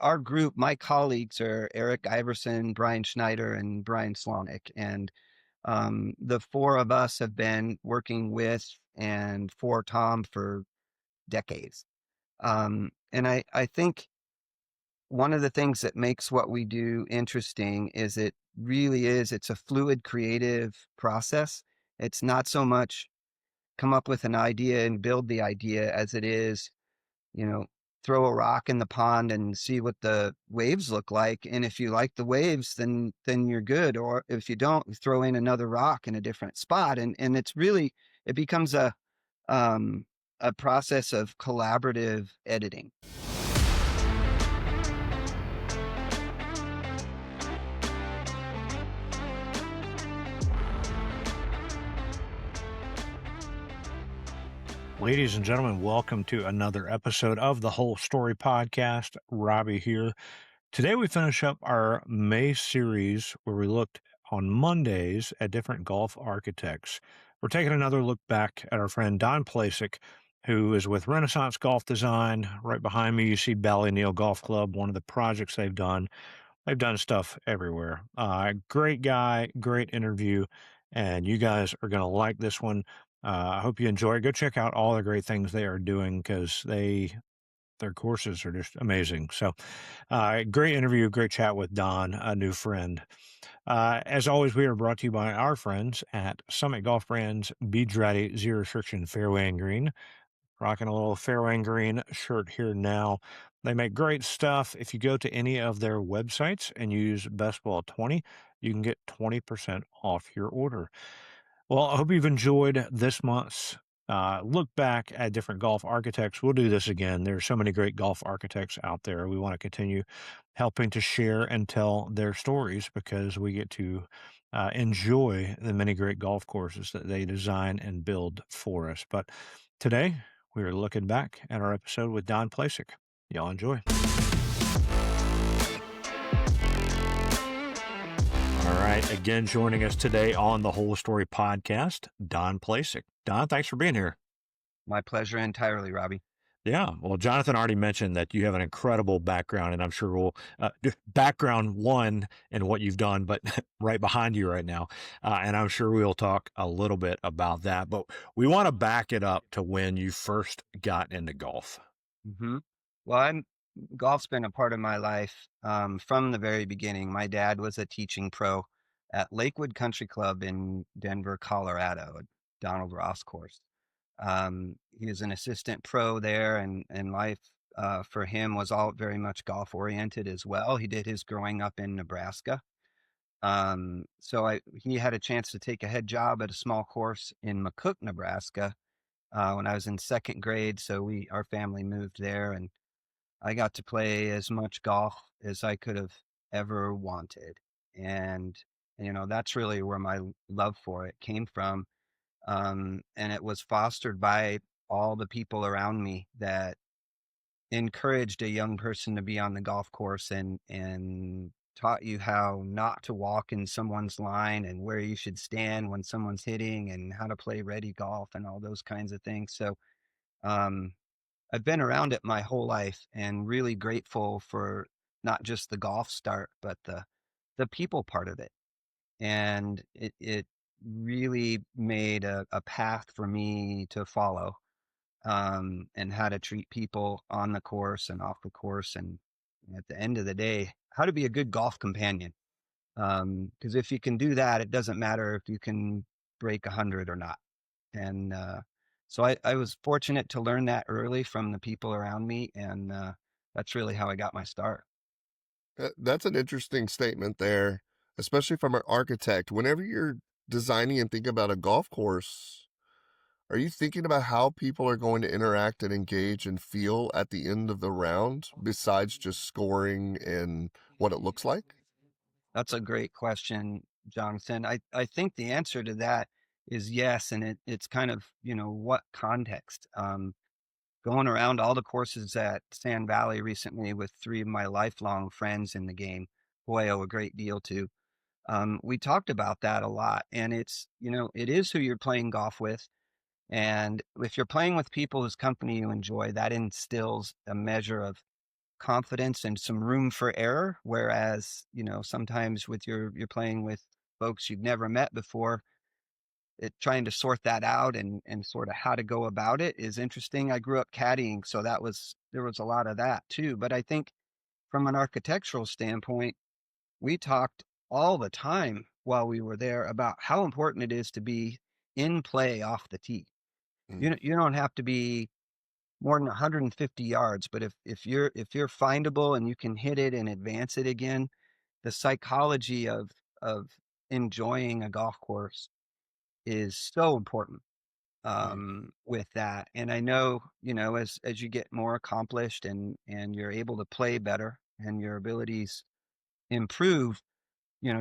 our group, my colleagues are Eric Iverson, Brian Schneider, and Brian Slonick. And the four of us have been working with and for Tom for decades. And I think one of the things that makes what we do interesting is it's a fluid creative process. It's not so much come up with an idea and build the idea as it is, you know, throw a rock in the pond and see what the waves look like. And if you like the waves, then you're good. Or if you don't, you throw in another rock in a different spot. And it becomes um, a process of collaborative editing. Ladies and gentlemen, welcome to another episode of the Whole Story Podcast. Robby here. Today we finish up our May series where we looked on Mondays at different golf architects. We're taking another look back at our friend Don Placek, who is with Renaissance Golf Design. Right behind me, you see Ballyneal Golf Club, one of the projects they've done. They've done stuff everywhere. Great guy, great interview, and you guys are going to like this one. I hope you enjoy it. Go check out all the great things they are doing because their courses are just amazing. So, great interview, great chat with Don, a new friend. As always, we are brought to you by our friends at Summit Golf Brands, Beads Ready, Zero Restriction, Fairway and Green. Rocking a little Fairway and Green shirt here now. They make great stuff. If you go to any of their websites and use BestBall20, you can get 20% off your order. Well, I hope you've enjoyed this month's look back at different golf architects. We'll do this again. There are so many great golf architects out there. We want to continue helping to share and tell their stories because we get to enjoy the many great golf courses that they design and build for us. But today, we are looking back at our episode with Don Placek. Y'all enjoy. All right. Again, joining us today on the Whole Story Podcast, Don Placek. Don, thanks for being here. My pleasure entirely, Robby. Yeah. Well, Jonathan already mentioned that you have an incredible background, and I'm sure we'll background one in what you've done, but right behind you right now. And I'm sure we'll talk a little bit about that. But we want to back it up to when you first got into golf. Mm-hmm. Well, golf's been a part of my life from the very beginning. My dad was a teaching pro at Lakewood Country Club in Denver, Colorado, a Donald Ross course. He was an assistant pro there, and life for him was all very much golf oriented as well. He did his growing up in Nebraska. He had a chance to take a head job at a small course in McCook, Nebraska, when I was in second grade. So our family moved there, and I got to play as much golf as I could have ever wanted. And, that's really where my love for it came from. And it was fostered by all the people around me that encouraged a young person to be on the golf course and taught you how not to walk in someone's line and where you should stand when someone's hitting and how to play ready golf and all those kinds of things. So, um, I've been around it my whole life and really grateful for not just the golf start, but the people part of it. And it really made a path for me to follow, and how to treat people on the course and off the course. And at the end of the day, how to be a good golf companion. Because if you can do that, it doesn't matter if you can break 100 or not. And so I was fortunate to learn that early from the people around me, and that's really how I got my start. That's an interesting statement there, especially from an architect. Whenever you're designing and thinking about a golf course, are you thinking about how people are going to interact and engage and feel at the end of the round besides just scoring and what it looks like? That's a great question, Jonathan. I think the answer to that is yes, and it's kind of, what context. Going around all the courses at Sand Valley recently with three of my lifelong friends in the game, who I owe a great deal to. We talked about that a lot, and it is who you're playing golf with. And if you're playing with people whose company you enjoy, that instills a measure of confidence and some room for error. Whereas, sometimes you're playing with folks you've never met before, trying to sort that out and sort of how to go about it is interesting. I grew up caddying, so there was a lot of that too. But I think from an architectural standpoint, we talked all the time while we were there about how important it is to be in play off the tee. Mm. You don't have to be more than 150 yards, but if you're findable and you can hit it and advance it again, the psychology of enjoying a golf course is so important Mm. with that. And I know, as you get more accomplished and you're able to play better and your abilities improve,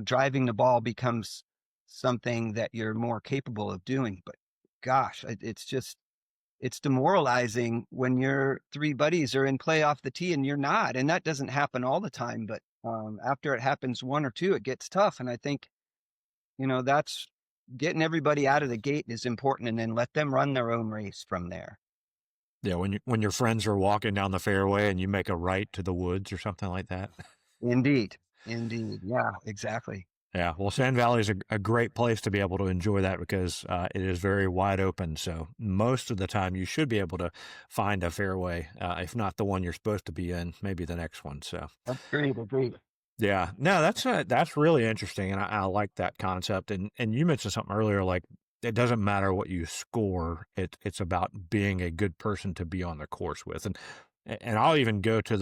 driving the ball becomes something that you're more capable of doing. But gosh, it's demoralizing when your three buddies are in play off the tee and you're not. And that doesn't happen all the time, but after it happens one or two, it gets tough. And I think, that's getting everybody out of the gate is important, and then let them run their own race from there. Yeah, when your friends are walking down the fairway and you make a right to the woods or something like that. Indeed. Indeed. Yeah, exactly. Yeah, well, Sand Valley is a great place to be able to enjoy that because it is very wide open. So most of the time, you should be able to find a fairway, if not the one you're supposed to be in, maybe the next one. So Agreed. yeah, no, that's really interesting, and I like that concept. And you mentioned something earlier, like it doesn't matter what you score; it's about being a good person to be on the course with. And I'll even go to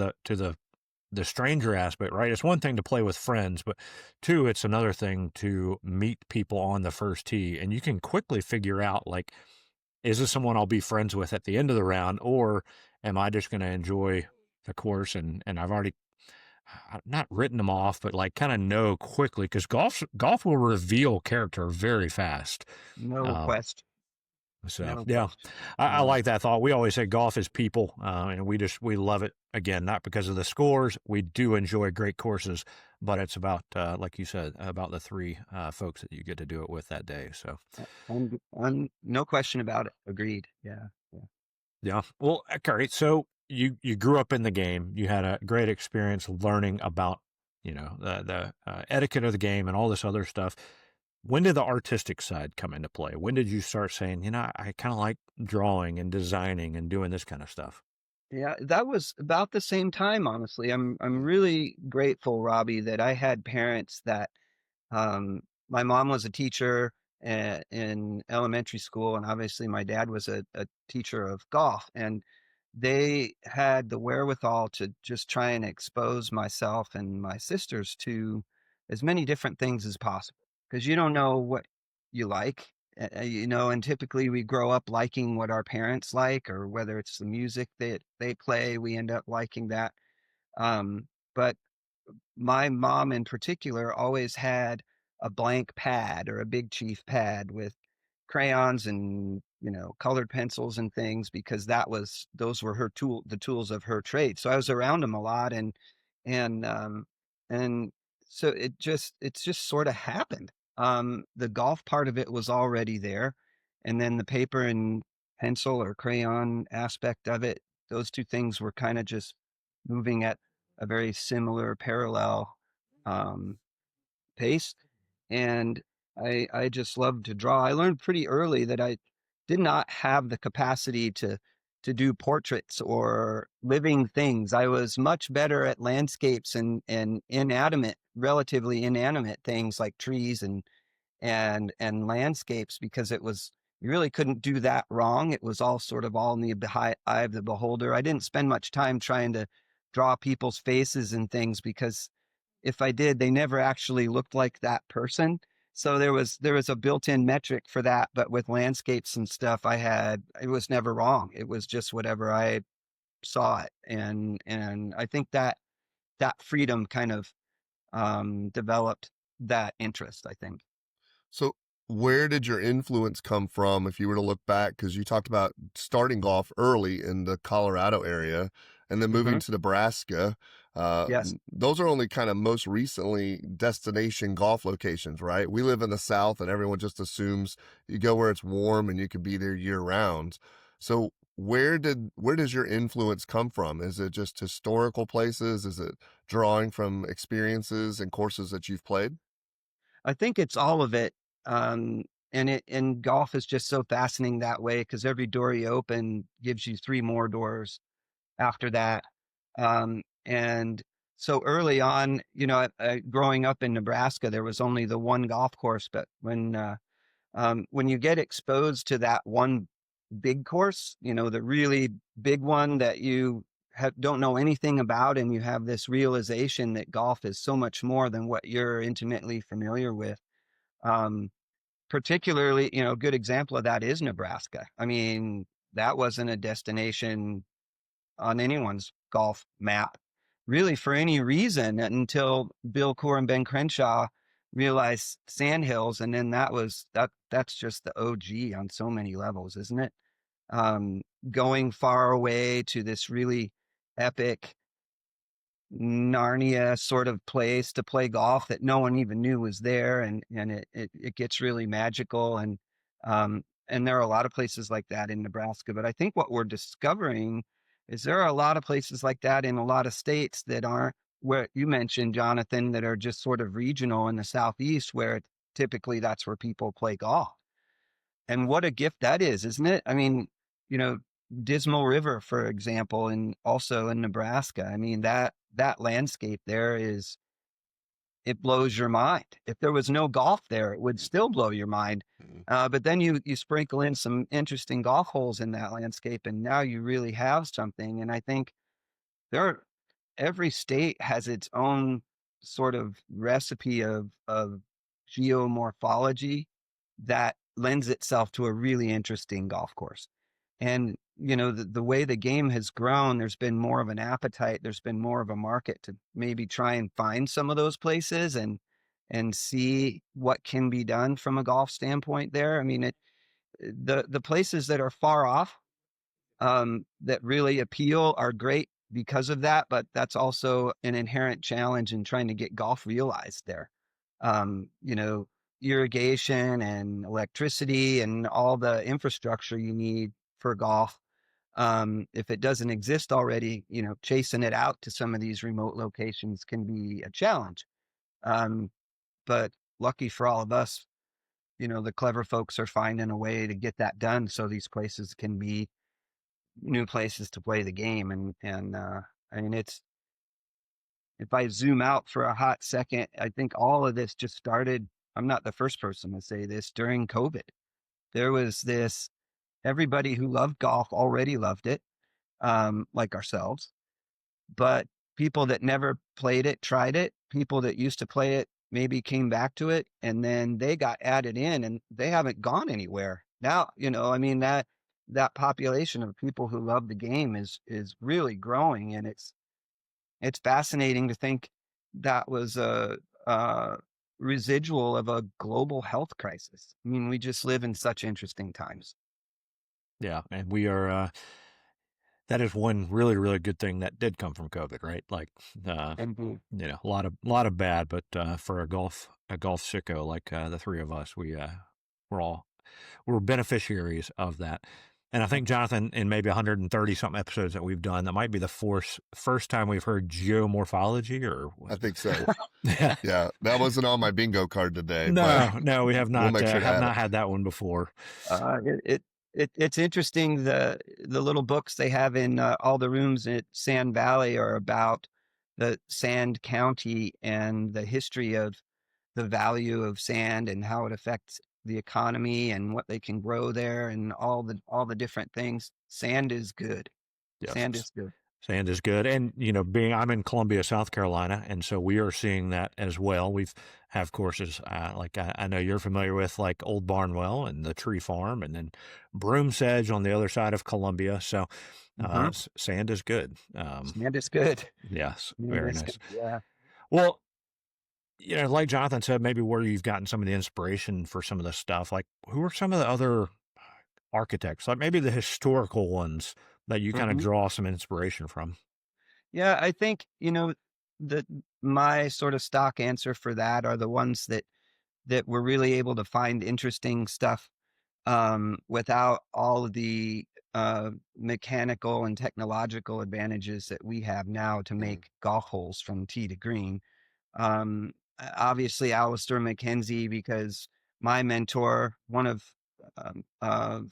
the stranger aspect, right? It's one thing to play with friends, but two, it's another thing to meet people on the first tee. And you can quickly figure out, like, is this someone I'll be friends with at the end of the round, or am I just going to enjoy the course? And I've already not written them off, but like kind of know quickly because golf will reveal character very fast. No Um, question. so No yeah, question. I Yeah. like that thought. We always say golf is people, and we love it. Again, not because of the scores. We do enjoy great courses, but it's about like you said, about the three folks that you get to do it with that day. So I'm no question about it. Agreed. Yeah. Yeah. yeah. Well, okay. So you grew up in the game. You had a great experience learning about the etiquette of the game and all this other stuff. When did the artistic side come into play? When did you start saying, I kind of like drawing and designing and doing this kind of stuff? Yeah, that was about the same time, honestly. I'm really grateful, Robbie, that I had parents that my mom was a teacher in elementary school, and obviously my dad was a teacher of golf, and they had the wherewithal to just try and expose myself and my sisters to as many different things as possible because you don't know what you like. And typically we grow up liking what our parents like, or whether it's the music that they play, we end up liking that. But my mom in particular always had a blank pad or a Big Chief pad with crayons and colored pencils and things, because those were the tools of her trade. So I was around them a lot, and and so it's just sort of happened. The golf part of it was already there, and then the paper and pencil or crayon aspect of it, those two things were kind of just moving at a very similar parallel um, pace. And I just love to draw. I learned pretty early that I did not have the capacity to do portraits or living things. I was much better at landscapes and relatively inanimate things like trees and landscapes, because you really couldn't do that wrong. It was all sort of all in the eye of the beholder. I didn't spend much time trying to draw people's faces and things, because if I did, they never actually looked like that person. So there was a built-in metric for that. But with landscapes and stuff, it was never wrong. It was just whatever I saw it. And I think that freedom kind of developed that interest, I think. So, where did your influence come from if you were to look back? Because you talked about starting golf early in the Colorado area and then moving Hmm. to Nebraska. Yes. Those are only kind of most recently destination golf locations, right? We live in the South and everyone just assumes you go where it's warm and you can be there year round. So, where does your influence come from? Is it just historical places? Is it drawing from experiences and courses that you've played? I think it's all of it. And golf is just so fascinating that way because every door you open gives you three more doors after that. And so early on, growing up in Nebraska, there was only the one golf course. But when you get exposed to that one big course, the really big one that you don't know anything about, and you have this realization that golf is so much more than what you're intimately familiar with. Um, Particularly, a good example of that is Nebraska. I mean, that wasn't a destination on anyone's golf map, really, for any reason until Bill Coore and Ben Crenshaw realized sandhills, and then that's just the OG on so many levels, isn't it? Um, Going far away to this really epic Narnia sort of place to play golf that no one even knew was there, and it gets really magical, and there are a lot of places like that in Nebraska. But I think what we're discovering is there are a lot of places like that in a lot of states that aren't where you mentioned, Jonathan, that are just sort of regional in the southeast, where typically that's where people play golf. And what a gift that is, isn't it? I mean, you know, Dismal River, for example, and also in Nebraska. I mean, that landscape there it blows your mind. If there was no golf there, it would still blow your mind. But then you sprinkle in some interesting golf holes in that landscape, and now you really have something. And I think there every state has its own sort of recipe of geomorphology that lends itself to a really interesting golf course. And the way the game has grown, there's been more of an appetite, there's been more of a market to maybe try and find some of those places and see what can be done from a golf standpoint there. I mean, the places that are far off, that really appeal are great because of that, but that's also an inherent challenge in trying to get golf realized there. Um, you know, Irrigation and electricity and all the infrastructure you need for golf. If it doesn't exist already, chasing it out to some of these remote locations can be a challenge. Um, but lucky for all of us, the clever folks are finding a way to get that done so these places can be new places to play the game. And I mean, if I zoom out for a hot second, I think all of this just started. I'm not the first person to say this. During COVID, there was this, everybody who loved golf already loved it, like ourselves, but people that never played it, tried it, people that used to play it, maybe came back to it, and then they got added in and they haven't gone anywhere. Now, I mean, that population of people who love the game is really growing, and it's fascinating to think that was a residual of a global health crisis. I mean, we just live in such interesting times. Yeah, and we are. That is one really, really good thing that did come from COVID, right? Like, And a lot of bad, but for a golf sicko like the three of us, we're beneficiaries of that. And I think, Jonathan, in maybe 130 something episodes that we've done, that might be the first time we've heard geomorphology, or I think so. yeah. Yeah, that wasn't on my bingo card today, but No, we have we'll not make sure to have add not it. had that one before. it's interesting. The little books they have in all the rooms at Sand Valley are about the Sand County and the history of the value of sand and how it affects the economy and what they can grow there and all the different things. Sand is good. Sand Yes. is good. Sand is good. And, I'm in Columbia, South Carolina, and so we are seeing that as well. We've have courses, like I know you're familiar with, like Old Barnwell and the Tree Farm, and then Broom's Edge on the other side of Columbia. So Mhm. sand is good. Sand is good. Yes, Sand very is nice. good. Yeah. Well, like Jonathan said, maybe where you've gotten some of the inspiration for some of the stuff, like who are some of the other architects, like maybe the historical ones that you kind of Mhm. draw some inspiration from? Yeah, I think, that my sort of stock answer for that are the ones that were really able to find interesting stuff, without all of the mechanical and technological advantages that we have now to make golf holes from tee to green. Obviously, Alistair McKenzie, because my mentor, one of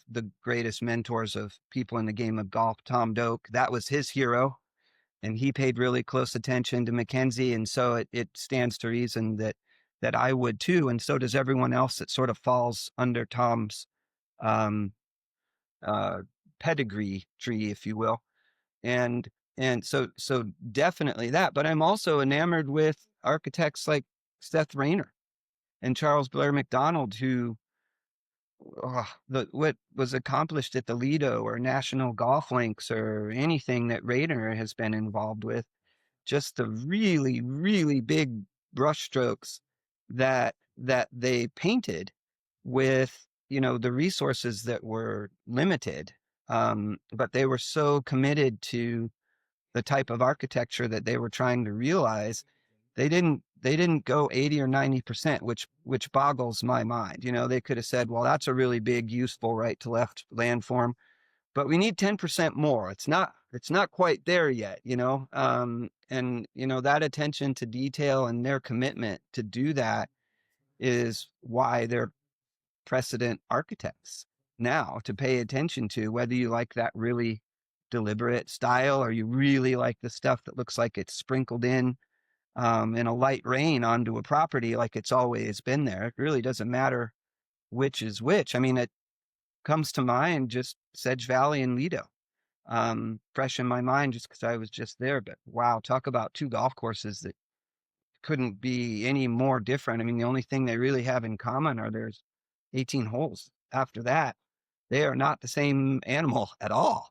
the greatest mentors of people in the game of golf, Tom Doak, that was his hero. And he paid really close attention to McKenzie. And so it stands to reason that I would too. And so does everyone else that sort of falls under Tom's um, pedigree tree, if you will. And so definitely that. But I'm also enamored with architects like Seth Rayner and Charles Blair McDonald, who what was accomplished at the Lido or National Golf Links or anything that Rayner has been involved with, just the really, really big brushstrokes that they painted with, the resources that were limited. But they were so committed to the type of architecture that they were trying to realize. They didn't go 80 or 90%, which boggles my mind. They could have said, well, that's a really big, useful right to left landform, but we need 10% more. It's not quite there yet, and that attention to detail and their commitment to do that is why they're precedent architects now to pay attention to, whether you like that really deliberate style or you really like the stuff that looks like it's sprinkled in a light rain onto a property like it's always been there. It really doesn't matter which is which. I mean, it comes to mind just Sedge Valley and Lido, fresh in my mind just because I was just there. But wow, talk about two golf courses that couldn't be any more different. I mean, the only thing they really have in common are there's 18 holes. After that, they are not the same animal at all.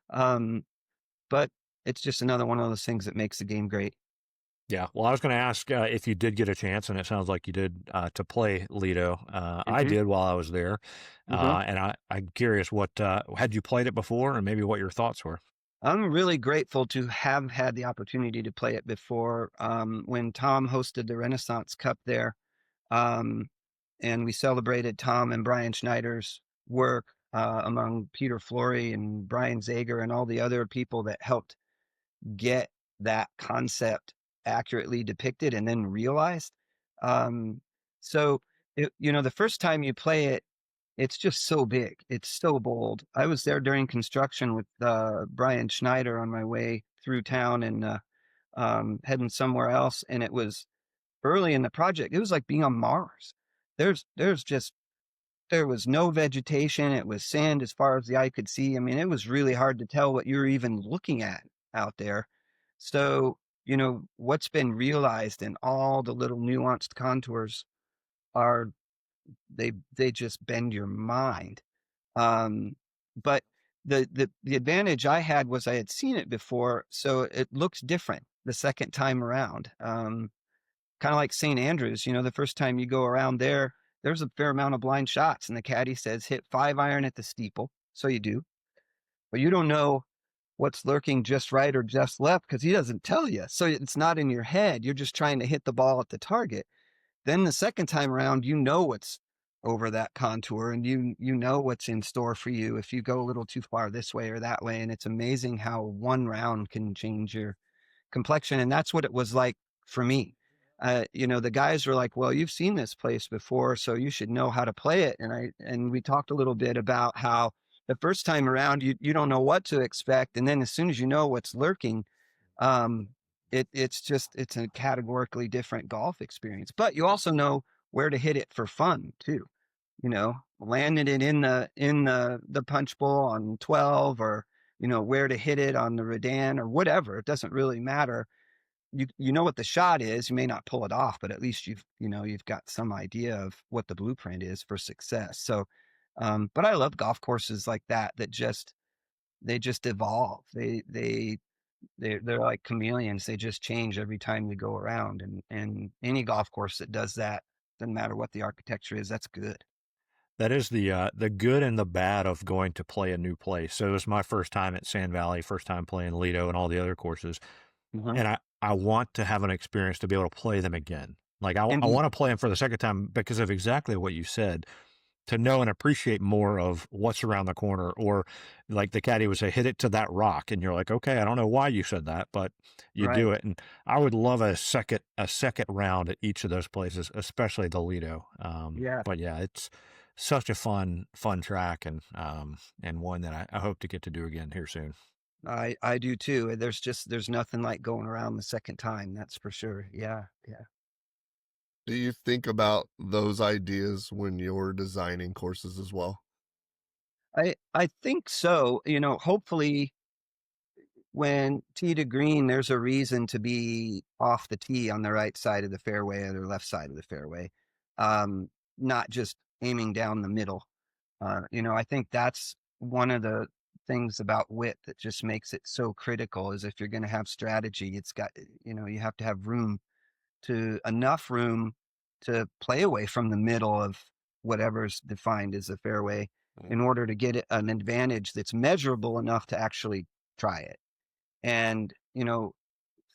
But it's just another one of those things that makes the game great. Yeah. Well, I was going to ask if you did get a chance, and it sounds like you did, to play Lido. I did while I was there. And I'm curious, what had you played it before, and maybe what your thoughts were? I'm really grateful to have had the opportunity to play it before. When Tom hosted the Renaissance Cup there, and we celebrated Tom and Brian Schneider's work among Peter Flory and Brian Zager and all the other people that helped get that concept accurately depicted and then realized. So, the first time you play it, it's just so big. It's so bold. I was there during construction with Brian Schneider on my way through town and heading somewhere else. And it was early in the project. It was like being on Mars. There was no vegetation. It was sand as far as the eye could see. I mean, it was really hard to tell what you're even looking at out there. So, what's been realized in all the little nuanced contours are they just bend your mind. But the advantage I had was I had seen it before, so it looks different the second time around. Kind of like St. Andrews, the first time you go around there's a fair amount of blind shots, and the caddy says hit 5-iron at the steeple, so you do, but you don't know what's lurking just right or just left because he doesn't tell you. So it's not in your head. You're just trying to hit the ball at the target. Then the second time around, what's over that contour, and you know what's in store for you if you go a little too far this way or that way. And it's amazing how one round can change your complexion. And that's what it was like for me. The guys were like, well, you've seen this place before, so you should know how to play it. And we talked a little bit about how the first time around, you don't know what to expect. And then as soon as you know what's lurking, it's a categorically different golf experience. But you also know where to hit it for fun too. Landing it in the punch bowl on 12, or where to hit it on the Redan or whatever. It doesn't really matter. You know what the shot is. You may not pull it off, but at least you've got some idea of what the blueprint is for success. So, but I love golf courses like that just evolve. They're like chameleons. They just change every time we go around, and any golf course that does that, doesn't matter what the architecture is, that's good. That is the good and the bad of going to play a new place. So it was my first time at Sand Valley, first time playing Lido and all the other courses. And I want to have an experience to be able to play them again. Like I want to play them for the second time because of exactly what you said. to know and appreciate more of what's around the corner. Or like the caddy would say, hit it to that rock. And you're like, okay, I don't know why you said that, but you do Right. it. And I would love a second round at each of those places, especially the Lido. Yeah. But yeah, it's such a fun track, and one that I hope to get to do again here soon. I do too. There's nothing like going around the second time. That's for sure. Yeah. Yeah. Do you think about those ideas when you're designing courses as well? I think so. Hopefully when tee to green, there's a reason to be off the tee on the right side of the fairway or the left side of the fairway, um, not just aiming down the middle. I think that's one of the things about wit that just makes it so critical is if you're going to have strategy, you have to have enough room to play away from the middle of whatever's defined as a fairway Mm. in order to get an advantage that's measurable enough to actually try it. And,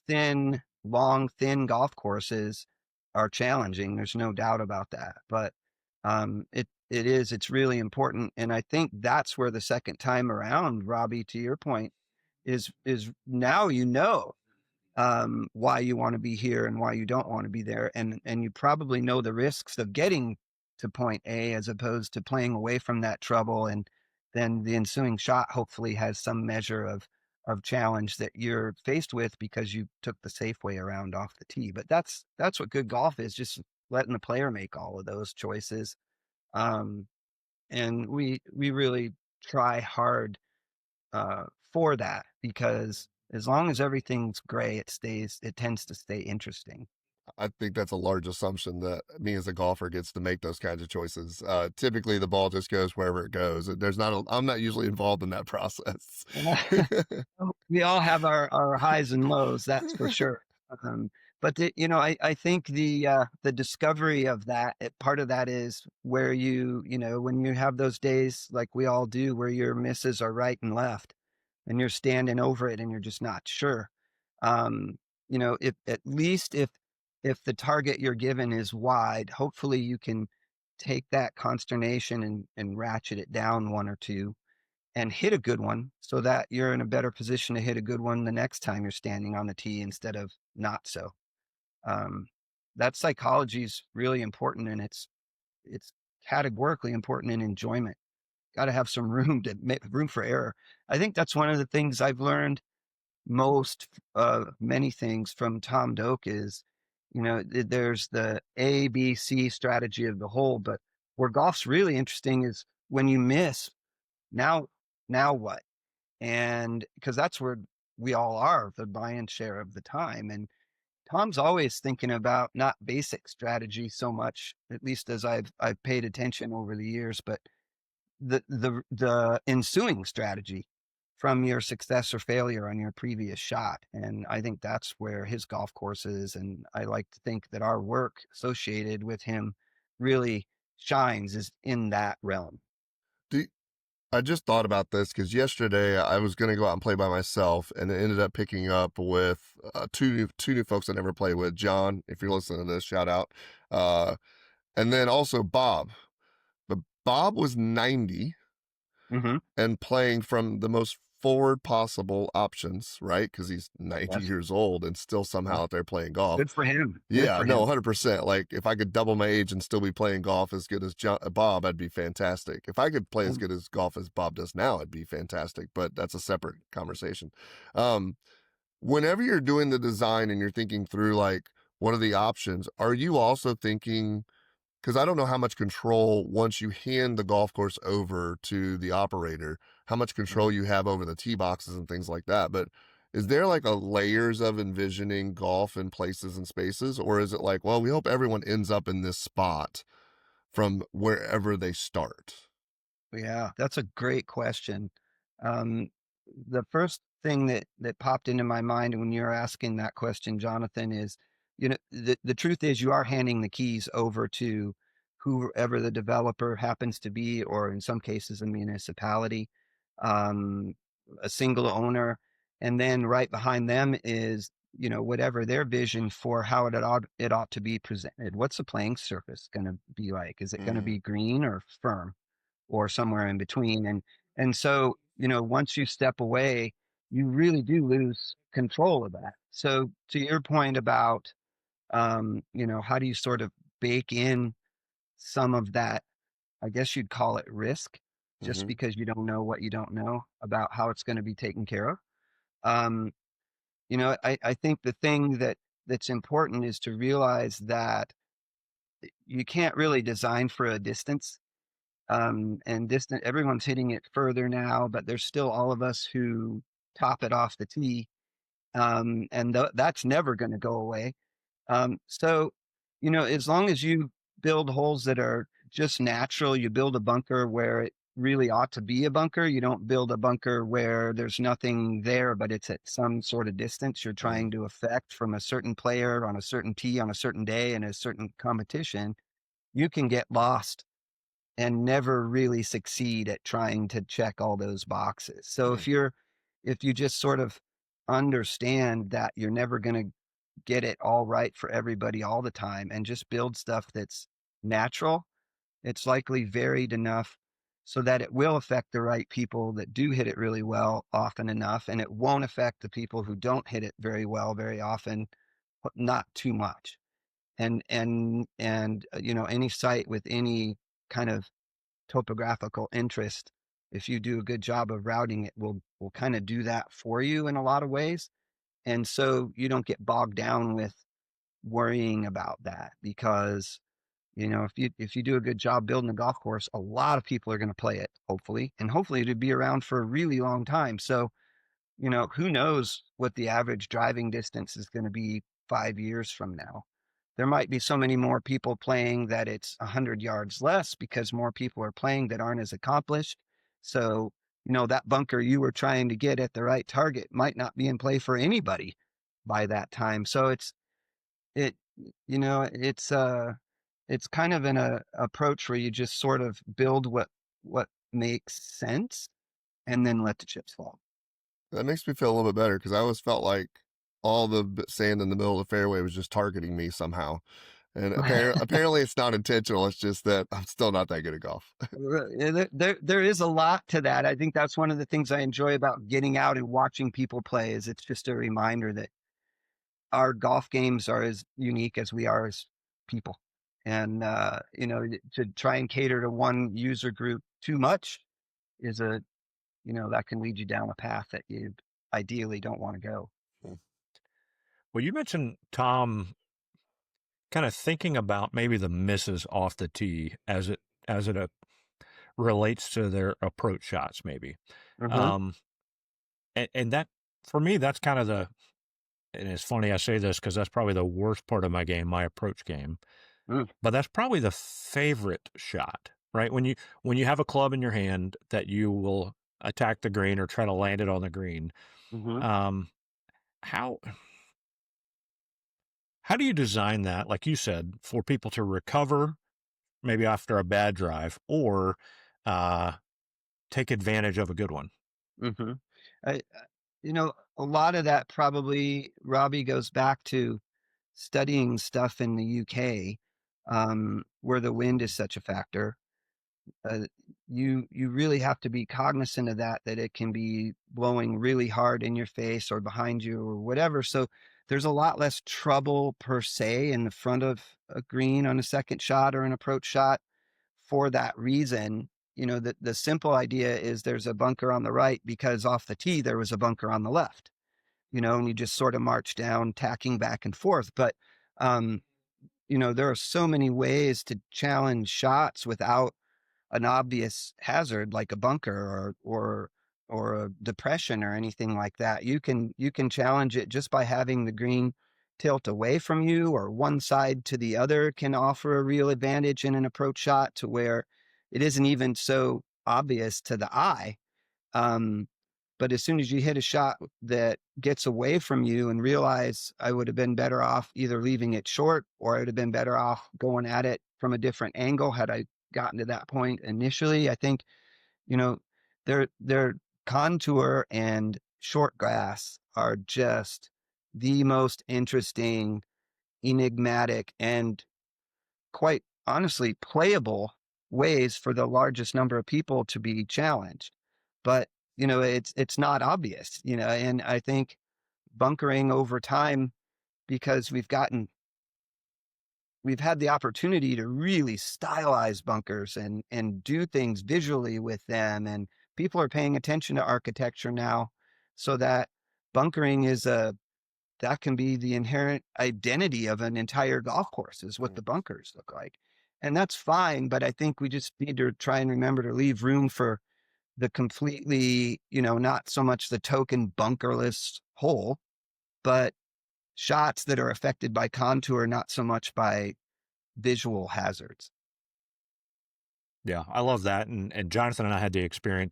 thin golf courses are challenging. There's no doubt about that. But it's really important. And I think that's where the second time around, Robbie, to your point, is now why you want to be here and why you don't want to be there, and you probably know the risks of getting to point A as opposed to playing away from that trouble, and then the ensuing shot hopefully has some measure of challenge that you're faced with because you took the safe way around off the tee. But that's what good golf is, just letting the player make all of those choices. Um, and we really try hard for that because as long as everything's gray, it tends to stay interesting. I think that's a large assumption that me as a golfer gets to make those kinds of choices. Typically, the ball just goes wherever it goes. I'm not usually involved in that process. We all have our highs and lows, that's for sure. But I think the discovery of that, part of that is where when you have those days like we all do, where your misses are right and left, and you're standing over it and you're just not sure. If at least if the target you're given is wide, hopefully you can take that consternation and ratchet it down one or two and hit a good one so that you're in a better position to hit a good one the next time you're standing on the tee instead of not so. Um, that psychology is really important, and it's categorically important in enjoyment. Got to have some room to make room for error. I think that's one of the things I've learned most, many things from Tom Doak is, there's the A, B, C strategy of the whole, but where golf's really interesting is when you miss, now, now what? And because that's where we all are the lion's share of the time. And Tom's always thinking about not basic strategy so much, at least as I've paid attention over the years, but the ensuing strategy from your success or failure on your previous shot. And I think that's where his golf courses, and I like to think that our work associated with him really shines, is in that realm. Do, I just thought about this because yesterday I was going to go out and play by myself, and it ended up picking up with two new folks I never played with. John, if you're listening to this, shout out. Uh, and then also Bob. But Bob was 90 Mm-hmm. and playing from the most forward possible options, right? Because he's 90 Yes. years old and still somehow out there playing golf. Good for him. Good Yeah, for no, him. 100%. Like, if I could double my age and still be playing golf as good as Bob, I'd be fantastic. If I could play as good as golf as Bob does now, I'd be fantastic. But that's a separate conversation. Um, Whenever you're doing the design and you're thinking through, like, what are the options, are you also thinking, because I don't know how much control, once you hand the golf course over to the operator, how much control you have over the tee boxes and things like that. But is there like a layers of envisioning golf in places and spaces? Or is it like, well, we hope everyone ends up in this spot from wherever they start? Yeah, that's a great question. Um, the first thing that popped into my mind when you're asking that question, Jonathan, is, the truth is you are handing the keys over to whoever the developer happens to be, or in some cases a municipality, um, a single owner, and then right behind them is whatever their vision for how it ought to be presented. What's the playing surface going to be like? Is it going to Mm-hmm. be green or firm or somewhere in between? And so, once you step away, you really do lose control of that. So to your point about, how do you sort of bake in some of that, I guess you'd call it risk, just Mm-hmm. because you don't know what you don't know about how it's going to be taken care of. Um, I think the thing that's important is to realize that you can't really design for a distance. And distant, everyone's hitting it further now, but there's still all of us who top it off the tee. And that's never going to go away. So, as long as you build holes that are just natural, you build a bunker where it really ought to be a bunker. You don't build a bunker where there's nothing there, but it's at some sort of distance you're trying to affect from a certain player on a certain tee on a certain day in a certain competition. You can get lost and never really succeed at trying to check all those boxes. So Mm-hmm. if you just sort of understand that you're never going to get it all right for everybody all the time and just build stuff that's natural, it's likely varied enough so that it will affect the right people that do hit it really well often enough, and it won't affect the people who don't hit it very well very often, but not too much. And any site with any kind of topographical interest, if you do a good job of routing it, will kind of do that for you in a lot of ways. And so you don't get bogged down with worrying about that, because if you do a good job building a golf course, a lot of people are going to play it, hopefully, and hopefully it'd be around for a really long time. So who knows what the average driving distance is going to be 5 years from now. There might be so many more people playing that it's 100 yards less because more people are playing that aren't as accomplished. So, that bunker you were trying to get at the right target might not be in play for anybody by that time. So it, it's kind of an approach where you just sort of build what makes sense and then let the chips fall. That makes me feel a little bit better because I always felt like all the sand in the middle of the fairway was just targeting me somehow. And apparently it's not intentional. It's just that I'm still not that good at golf. There is a lot to that. I think that's one of the things I enjoy about getting out and watching people play, is it's just a reminder that our golf games are as unique as we are as people. And, to try and cater to one user group too much is that can lead you down a path that you ideally don't want to go. Well, you mentioned, Tom, kind of thinking about maybe the misses off the tee as it relates to their approach shots, maybe. Mm-hmm. Um, and that, for me, that's kind of and it's funny I say this because that's probably the worst part of my game, my approach game. Mm. But that's probably the favorite shot, right? When you have a club in your hand that you will attack the green or try to land it on the green. Mm-hmm. Um, how how do you design that, like you said, for people to recover maybe after a bad drive, or uh, take advantage of a good one? Mm-hmm. I, a lot of that probably, Robbie, goes back to studying stuff in the UK, where the wind is such a factor. Uh, you really have to be cognizant of that it can be blowing really hard in your face or behind you or whatever. So there's a lot less trouble per se in the front of a green on a second shot or an approach shot for that reason. The simple idea is there's a bunker on the right because off the tee there was a bunker on the left, and you just sort of march down, tacking back and forth. But there are so many ways to challenge shots without an obvious hazard like a bunker or a depression or anything like that. You can challenge it just by having the green tilt away from you, or one side to the other can offer a real advantage in an approach shot to where it isn't even so obvious to the eye. Um, but as soon as you hit a shot that gets away from you and realize I would have been better off either leaving it short, or I would have been better off going at it from a different angle had I gotten to that point initially. I think, you know, their contour and short grass are just the most interesting, enigmatic, and quite honestly playable ways for the largest number of people to be challenged. But it's not obvious, and I think bunkering over time, because we've had the opportunity to really stylize bunkers and do things visually with them, and people are paying attention to architecture now, so that bunkering that can be the inherent identity of an entire golf course, is what the bunkers look like. And that's fine, but I think we just need to try and remember to leave room for the completely, not so much the token bunkerless hole, but shots that are affected by contour, not so much by visual hazards. Yeah, I love that. And Jonathan and I had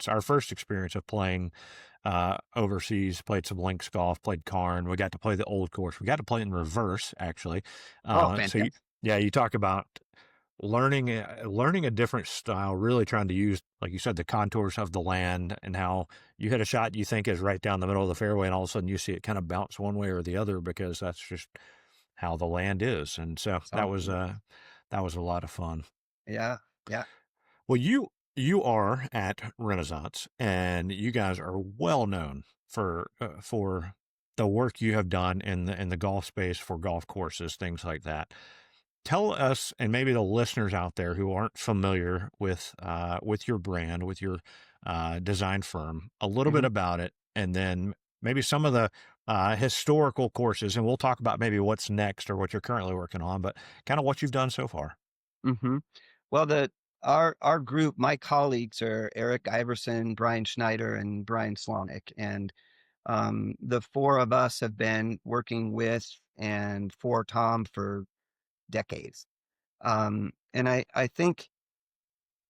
our first experience of playing overseas, played some links golf, played Carn. We got to play the old course. We got to play in reverse, actually. Oh, So fantastic. you talk about learning a different style, really trying to use, like you said, the contours of the land, and how you hit a shot you think is right down the middle of the fairway, and all of a sudden you see it kind of bounce one way or the other, because that's just how the land is. And so Something. that was a lot of fun. Yeah. Yeah. Well, you are at Renaissance, and you guys are well known for the work you have done in the golf space, for golf courses, things like that. Tell us, and maybe the listeners out there who aren't familiar with your brand, with your design firm, a little bit Hmm. about it, and then maybe some of the historical courses, and we'll talk about maybe what's next or what you're currently working on, but kind of what you've done so far. Hmm. Well, our group, my colleagues are Eric Iverson, Brian Schneider, and Brian Slonick, and the four of us have been working with and for Tom for decades. And I think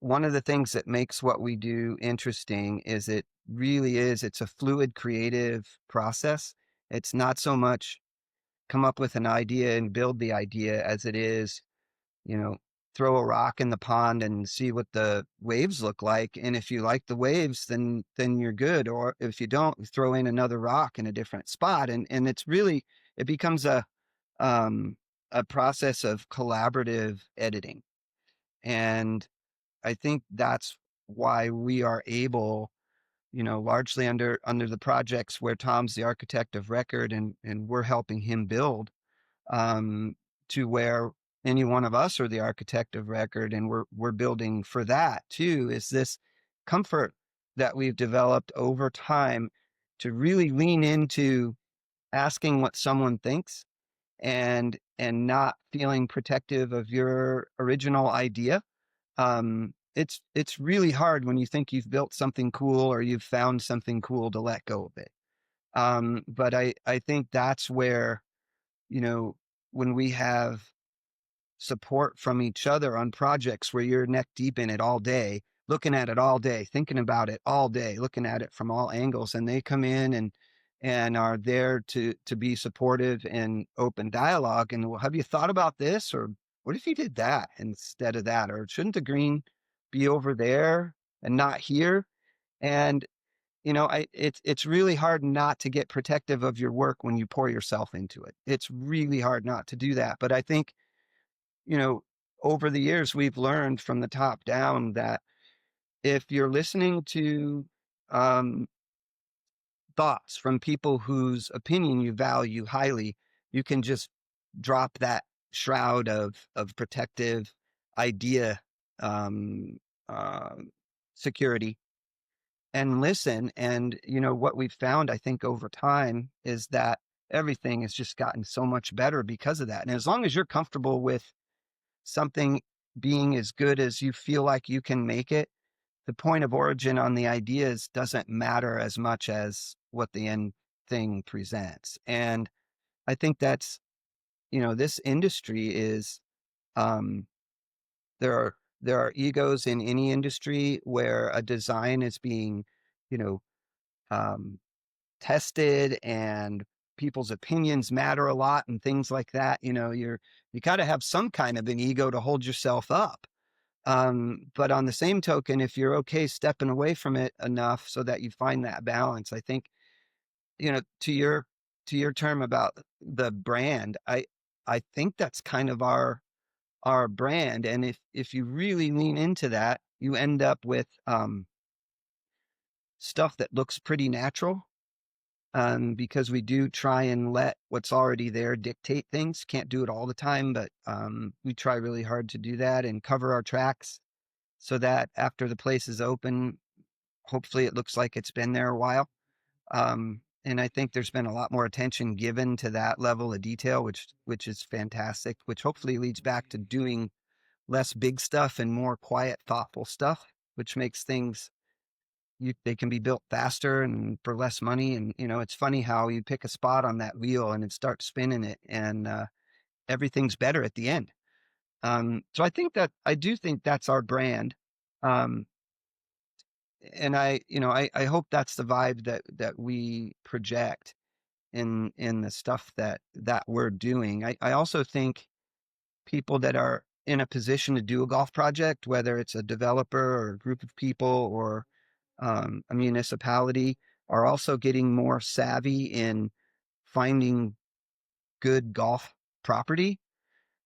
one of the things that makes what we do interesting is it's a fluid creative process. It's not so much come up with an idea and build the idea as it is, you know, throw a rock in the pond and see what the waves look like. And if you like the waves, then you're good. Or if you don't, you throw in another rock in a different spot. And it becomes um, a process of collaborative editing. And I think that's why we are able, largely under the projects where Tom's the architect of record and we're helping him build, um, to where any one of us are the architect of record, and we're building for that too, is this comfort that we've developed over time to really lean into asking what someone thinks and not feeling protective of your original idea. It's really hard when you think you've built something cool or you've found something cool to let go of it. But I think that's where, when we have support from each other on projects where you're neck deep in it all day, looking at it all day, thinking about it all day, looking at it from all angles, and they come in and are there to be supportive and open dialogue. And, well, have you thought about this? Or what if you did that instead of that? Or shouldn't the green be over there and not here? And it's really hard not to get protective of your work when you pour yourself into it. It's really hard not to do that. But I think, you know, over the years, we've learned from the top down that if you're listening to um, thoughts from people whose opinion you value highly, you can just drop that shroud of protective idea, um, uh, security, and listen. And what we've found, I think, over time is that everything has just gotten so much better because of that. And as long as you're comfortable with something being as good as you feel like you can make it, the point of origin on the ideas doesn't matter as much as what the end thing presents. And I think that's, this industry is, um, there are egos in any industry where a design is being, you know, um, tested, and people's opinions matter a lot and things like that. You got to have some kind of an ego to hold yourself up. But on the same token, if you're okay stepping away from it enough so that you find that balance, I think, to your to your term about the brand, I think that's kind of our brand. And if you really lean into that, you end up with stuff that looks pretty natural. Because we do try and let what's already there dictate things. Can't do it all the time, but we try really hard to do that and cover our tracks so that after the place is open, hopefully it looks like it's been there a while. And I think there's been a lot more attention given to that level of detail, which is fantastic, which hopefully leads back to doing less big stuff and more quiet, thoughtful stuff, which makes things they can be built faster and for less money. And it's funny how you pick a spot on that wheel and it starts spinning it, and everything's better at the end. So I do think that's our brand. Um, and I hope that's the vibe that we project in the stuff that we're doing. I also think people that are in a position to do a golf project, whether it's a developer or a group of people or a municipality, are also getting more savvy in finding good golf property.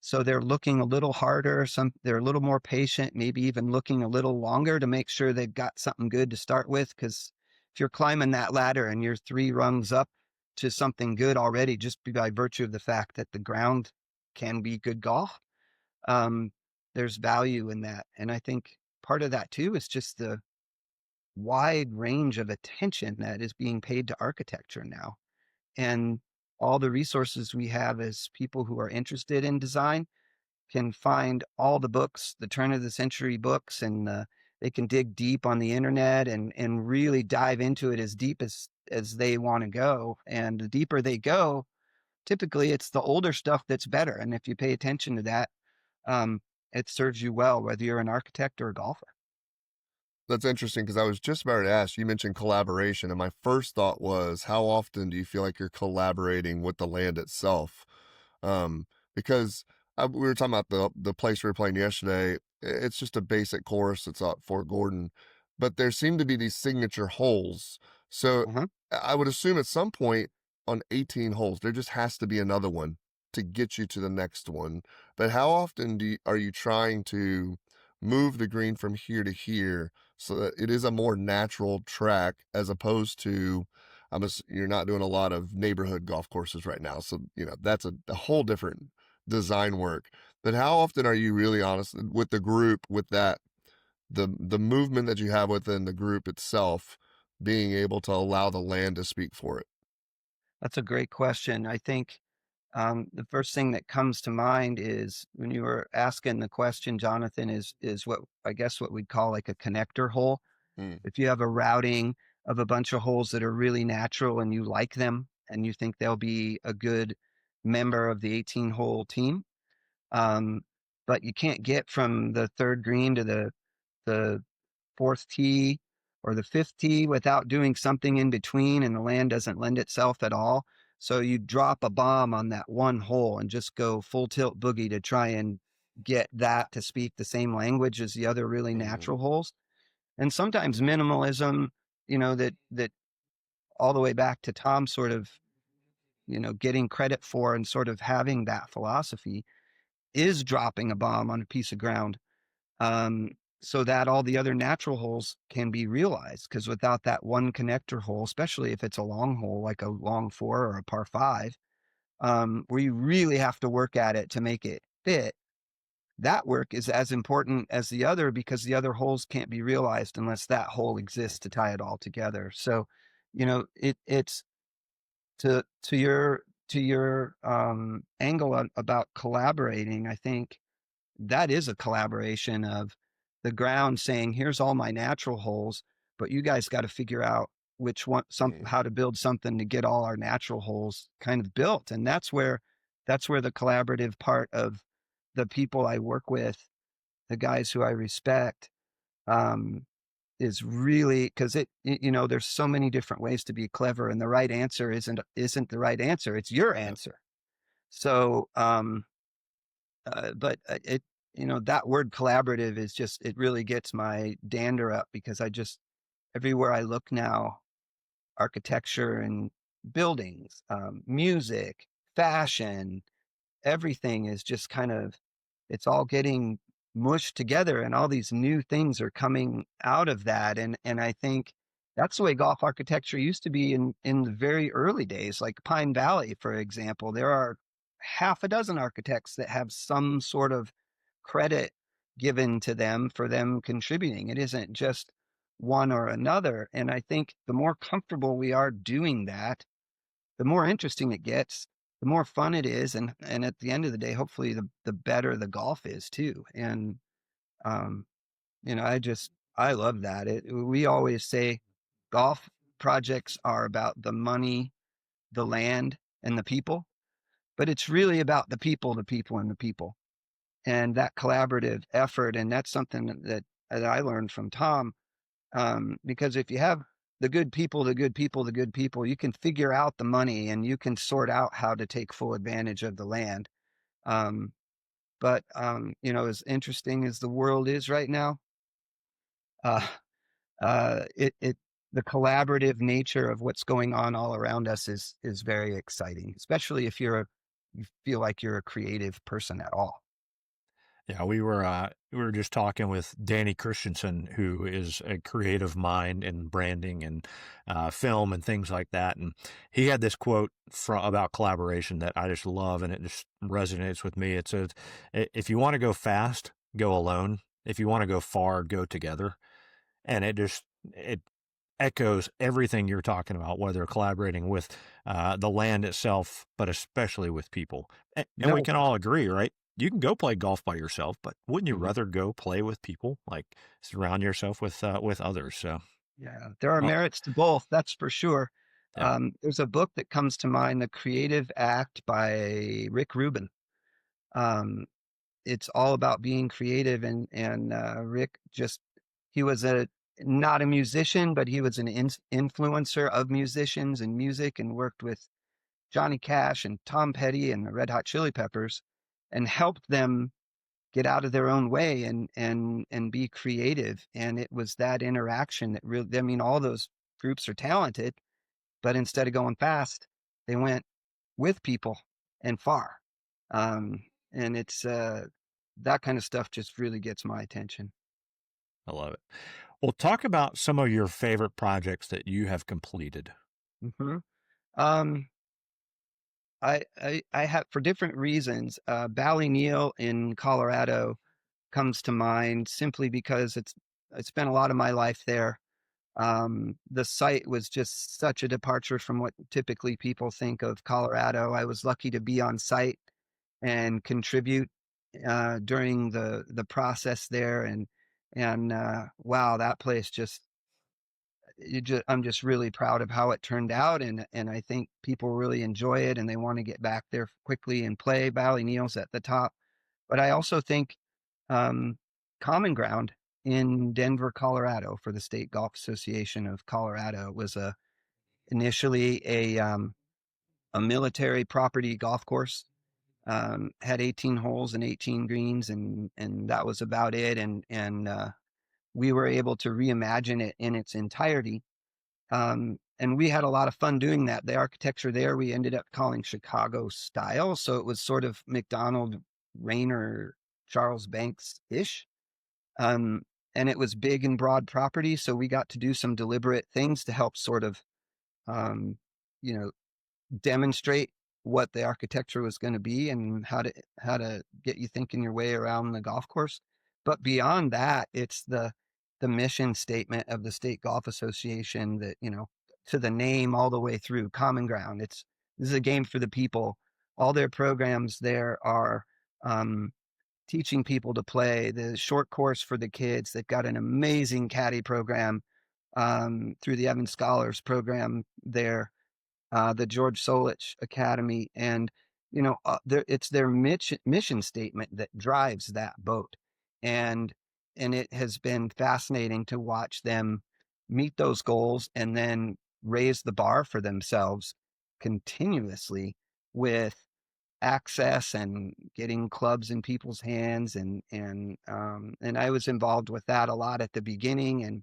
So they're looking a little harder. They're a little more patient, maybe even looking a little longer to make sure they've got something good to start with. Because if you're climbing that ladder and you're 3 rungs up to something good already, just by virtue of the fact that the ground can be good golf, um, there's value in that. And I think part of that too is just the wide range of attention that is being paid to architecture now, and all the resources we have as people who are interested in design can find all the books, the turn of the century books, and they can dig deep on the internet and really dive into it as deep as they want to go. And the deeper they go, typically it's the older stuff that's better. And if you pay attention to that, um, it serves you well, whether you're an architect or a golfer. That's interesting because I was just about to ask, you mentioned collaboration, and my first thought was, how often do you feel like you're collaborating with the land itself? Because we were talking about the place we were playing yesterday. It's just a basic course. It's at Fort Gordon, but there seem to be these signature holes. So Uh-huh. I would assume at some point on 18 holes, there just has to be another one to get you to the next one. But how often are you trying to move the green from here to here so that it is a more natural track as opposed to, you're not doing a lot of neighborhood golf courses right now. So, that's a whole different design work. But how often are you really honest with the group, with that, the movement that you have within the group itself, being able to allow the land to speak for it? That's a great question. I think the first thing that comes to mind is when you were asking the question, Jonathan, is what I guess what we'd call like a connector hole. Mm, If you have a routing of a bunch of holes that are really natural and you like them and you think they'll be a good member of the 18 hole team, um, but you can't get from the third green to the fourth tee or the fifth tee without doing something in between, and the land doesn't lend itself at all. So you drop a bomb on that one hole and just go full tilt boogie to try and get that to speak the same language as the other really mhm, natural holes. And sometimes minimalism, that all the way back to Tom sort of, getting credit for and sort of having that philosophy, is dropping a bomb on a piece of ground, um, so that all the other natural holes can be realized. Because without that one connector hole, especially if it's a long hole like a long 4 or a par 5, where you really have to work at it to make it fit, that work is as important as the other, because the other holes can't be realized unless that hole exists to tie it all together. So, it's to your angle about collaborating. I think that is a collaboration of the ground saying, here's all my natural holes, but you guys got to figure out which one, mm. how to build something to get all our natural holes kind of built. And that's where the collaborative part of the people I work with, the guys who I respect, um, is really, because there's so many different ways to be clever, and the right answer isn't the right answer. It's your Yep. answer. So, but that word collaborative is just, it really gets my dander up, because everywhere I look now, architecture and buildings, music, fashion, everything is just kind of, it's all getting mushed together, and all these new things are coming out of that. And I think that's the way golf architecture used to be in the very early days, like Pine Valley, for example. There are half a dozen architects that have some sort of credit given to them for them contributing. It isn't just one or another. And I think the more comfortable we are doing that, the more interesting it gets, the more fun it is, and at the end of the day, hopefully the better the golf is too. And um, I love that. We always say golf projects are about the money, the land, and the people, but it's really about the people, and the people, and that collaborative effort. And that's something that I learned from Tom, because if you have the good people, you can figure out the money and you can sort out how to take full advantage of the land. Um, but as interesting as the world is right now, uh, it the collaborative nature of what's going on all around us is very exciting, especially if you feel like you're a creative person at all. Yeah, we were just talking with Danny Christensen, who is a creative mind in branding and film and things like that. And he had this quote about collaboration that I just love, and it just resonates with me. It says, "If you want to go fast, go alone. If you want to go far, go together." And it echoes everything you're talking about, whether collaborating with the land itself, but especially with people. And we No. can all agree, right? You can go play golf by yourself, but wouldn't you Mhm. rather go play with people? Like surround yourself with others. So, Yeah, there are oh, merits to both, that's for sure. yeah, There's a book that comes to mind, The Creative Act by Rick Rubin. Um, it's all about being creative, and Rick just, he was a not a musician, but he was an influencer of musicians and music, and worked with Johnny Cash and Tom Petty and the Red Hot Chili Peppers, and helped them get out of their own way and be creative. And it was that interaction that really, I mean, all those groups are talented, but instead of going fast, they went with people and far. Um, and it's that kind of stuff just really gets my attention. I love it. Well, talk about some of your favorite projects that you have completed. Hmm. Um, I have, for different reasons, Ballyneal in Colorado comes to mind simply because I spent a lot of my life there. The site was just such a departure from what typically people think of Colorado. I was lucky to be on site and contribute during the process there, and wow, that place just, I'm just really proud of how it turned out, and I think people really enjoy it and they want to get back there quickly and play. Ballyneal's at the top, but I also think um, Common Ground in Denver, Colorado, for the State Golf Association of Colorado was initially a military property golf course. Had 18 holes and 18 greens, and that was about it. And we were able to reimagine it in its entirety. And we had a lot of fun doing that. The architecture there, we ended up calling Chicago style. So it was sort of McDonald, Rayner, Charles Banks ish. Um, and it was big and broad property. So we got to do some deliberate things to help sort of, um, you know, demonstrate what the architecture was going to be and how to get you thinking your way around the golf course. But beyond that, it's the mission statement of the State Golf Association that, to the name all the way through Common Ground. This is a game for the people. All their programs there are um, teaching people to play. The short course for the kids, they've got an amazing caddy program through the Evan Scholars program there, the George Solich Academy, and it's their mission statement that drives that boat, and it has been fascinating to watch them meet those goals and then raise the bar for themselves continuously with access and getting clubs in people's hands, and I was involved with that a lot at the beginning,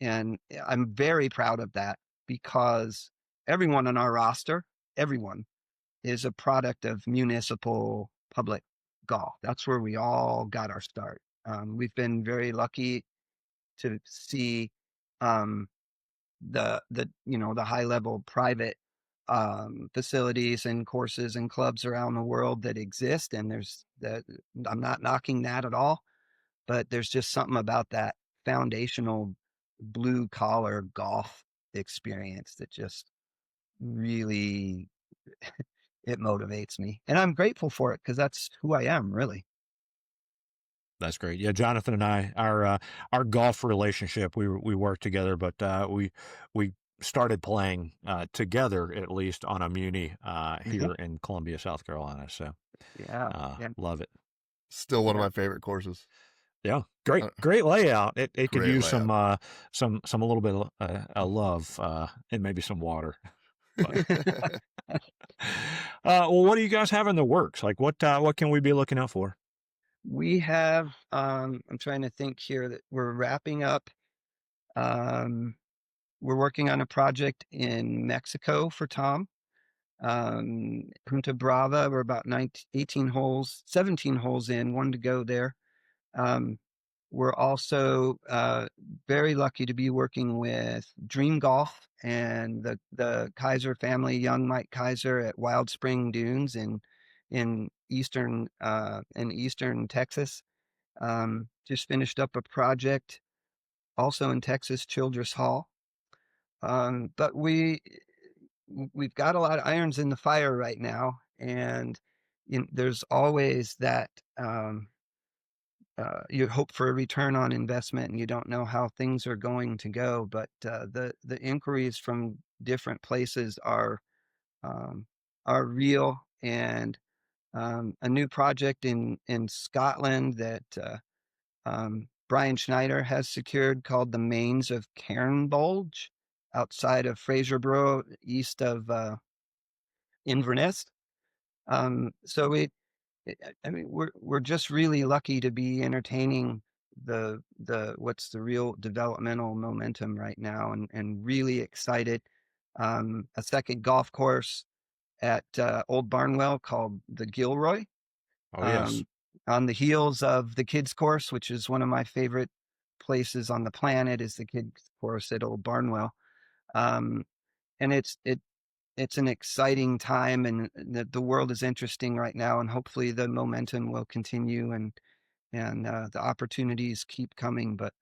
and I'm very proud of that because everyone on our roster, everyone is a product of municipal public golf. That's where we all got our start. We've been very lucky to see um, the high level private facilities and courses and clubs around the world that exist, and there's that. I'm not knocking that at all, but there's just something about that foundational blue collar golf experience that just really it motivates me, and I'm grateful for it because that's who I am, really. That's great. Yeah, Jonathan and I, our golf relationship, we worked together, but we started playing together at least on a muni Mhm. here in Columbia, South Carolina. So Yeah, yeah, love it. Still one of yeah. my favorite courses. Yeah, Uh, great layout. It could Great use layout. some a little bit of love and maybe some water. But well, what do you guys have in the works? Like what can we be looking out for? We have, I'm trying to think here that we're wrapping up. Um, we're working on a project in Mexico for Tom. Punta Brava, we're about 19, 18 holes, 17 holes in, one to go there. Um, we're also very lucky to be working with Dream Golf and the Kaiser family, young Mike Kaiser at Wild Spring Dunes in eastern Texas. Just finished up a project also in Texas, Childress Hall. But we've got a lot of irons in the fire right now, and there's always that you hope for a return on investment, and you don't know how things are going to go. But the inquiries from different places um, are real, and a new project in Scotland that Brian Schneider has secured called the Mains of Cairnbulge outside of Fraserburgh, east of Inverness. So I mean, we're just really lucky to be entertaining the what's the real developmental momentum right now, and really excited. A second golf course at Old Barnwell called the Gilroy, Oh yes. um, on the heels of the kids course, which is one of my favorite places on the planet, is the kids course at Old Barnwell. Um, and it's an exciting time, and the world is interesting right now, and hopefully the momentum will continue, and the opportunities keep coming. But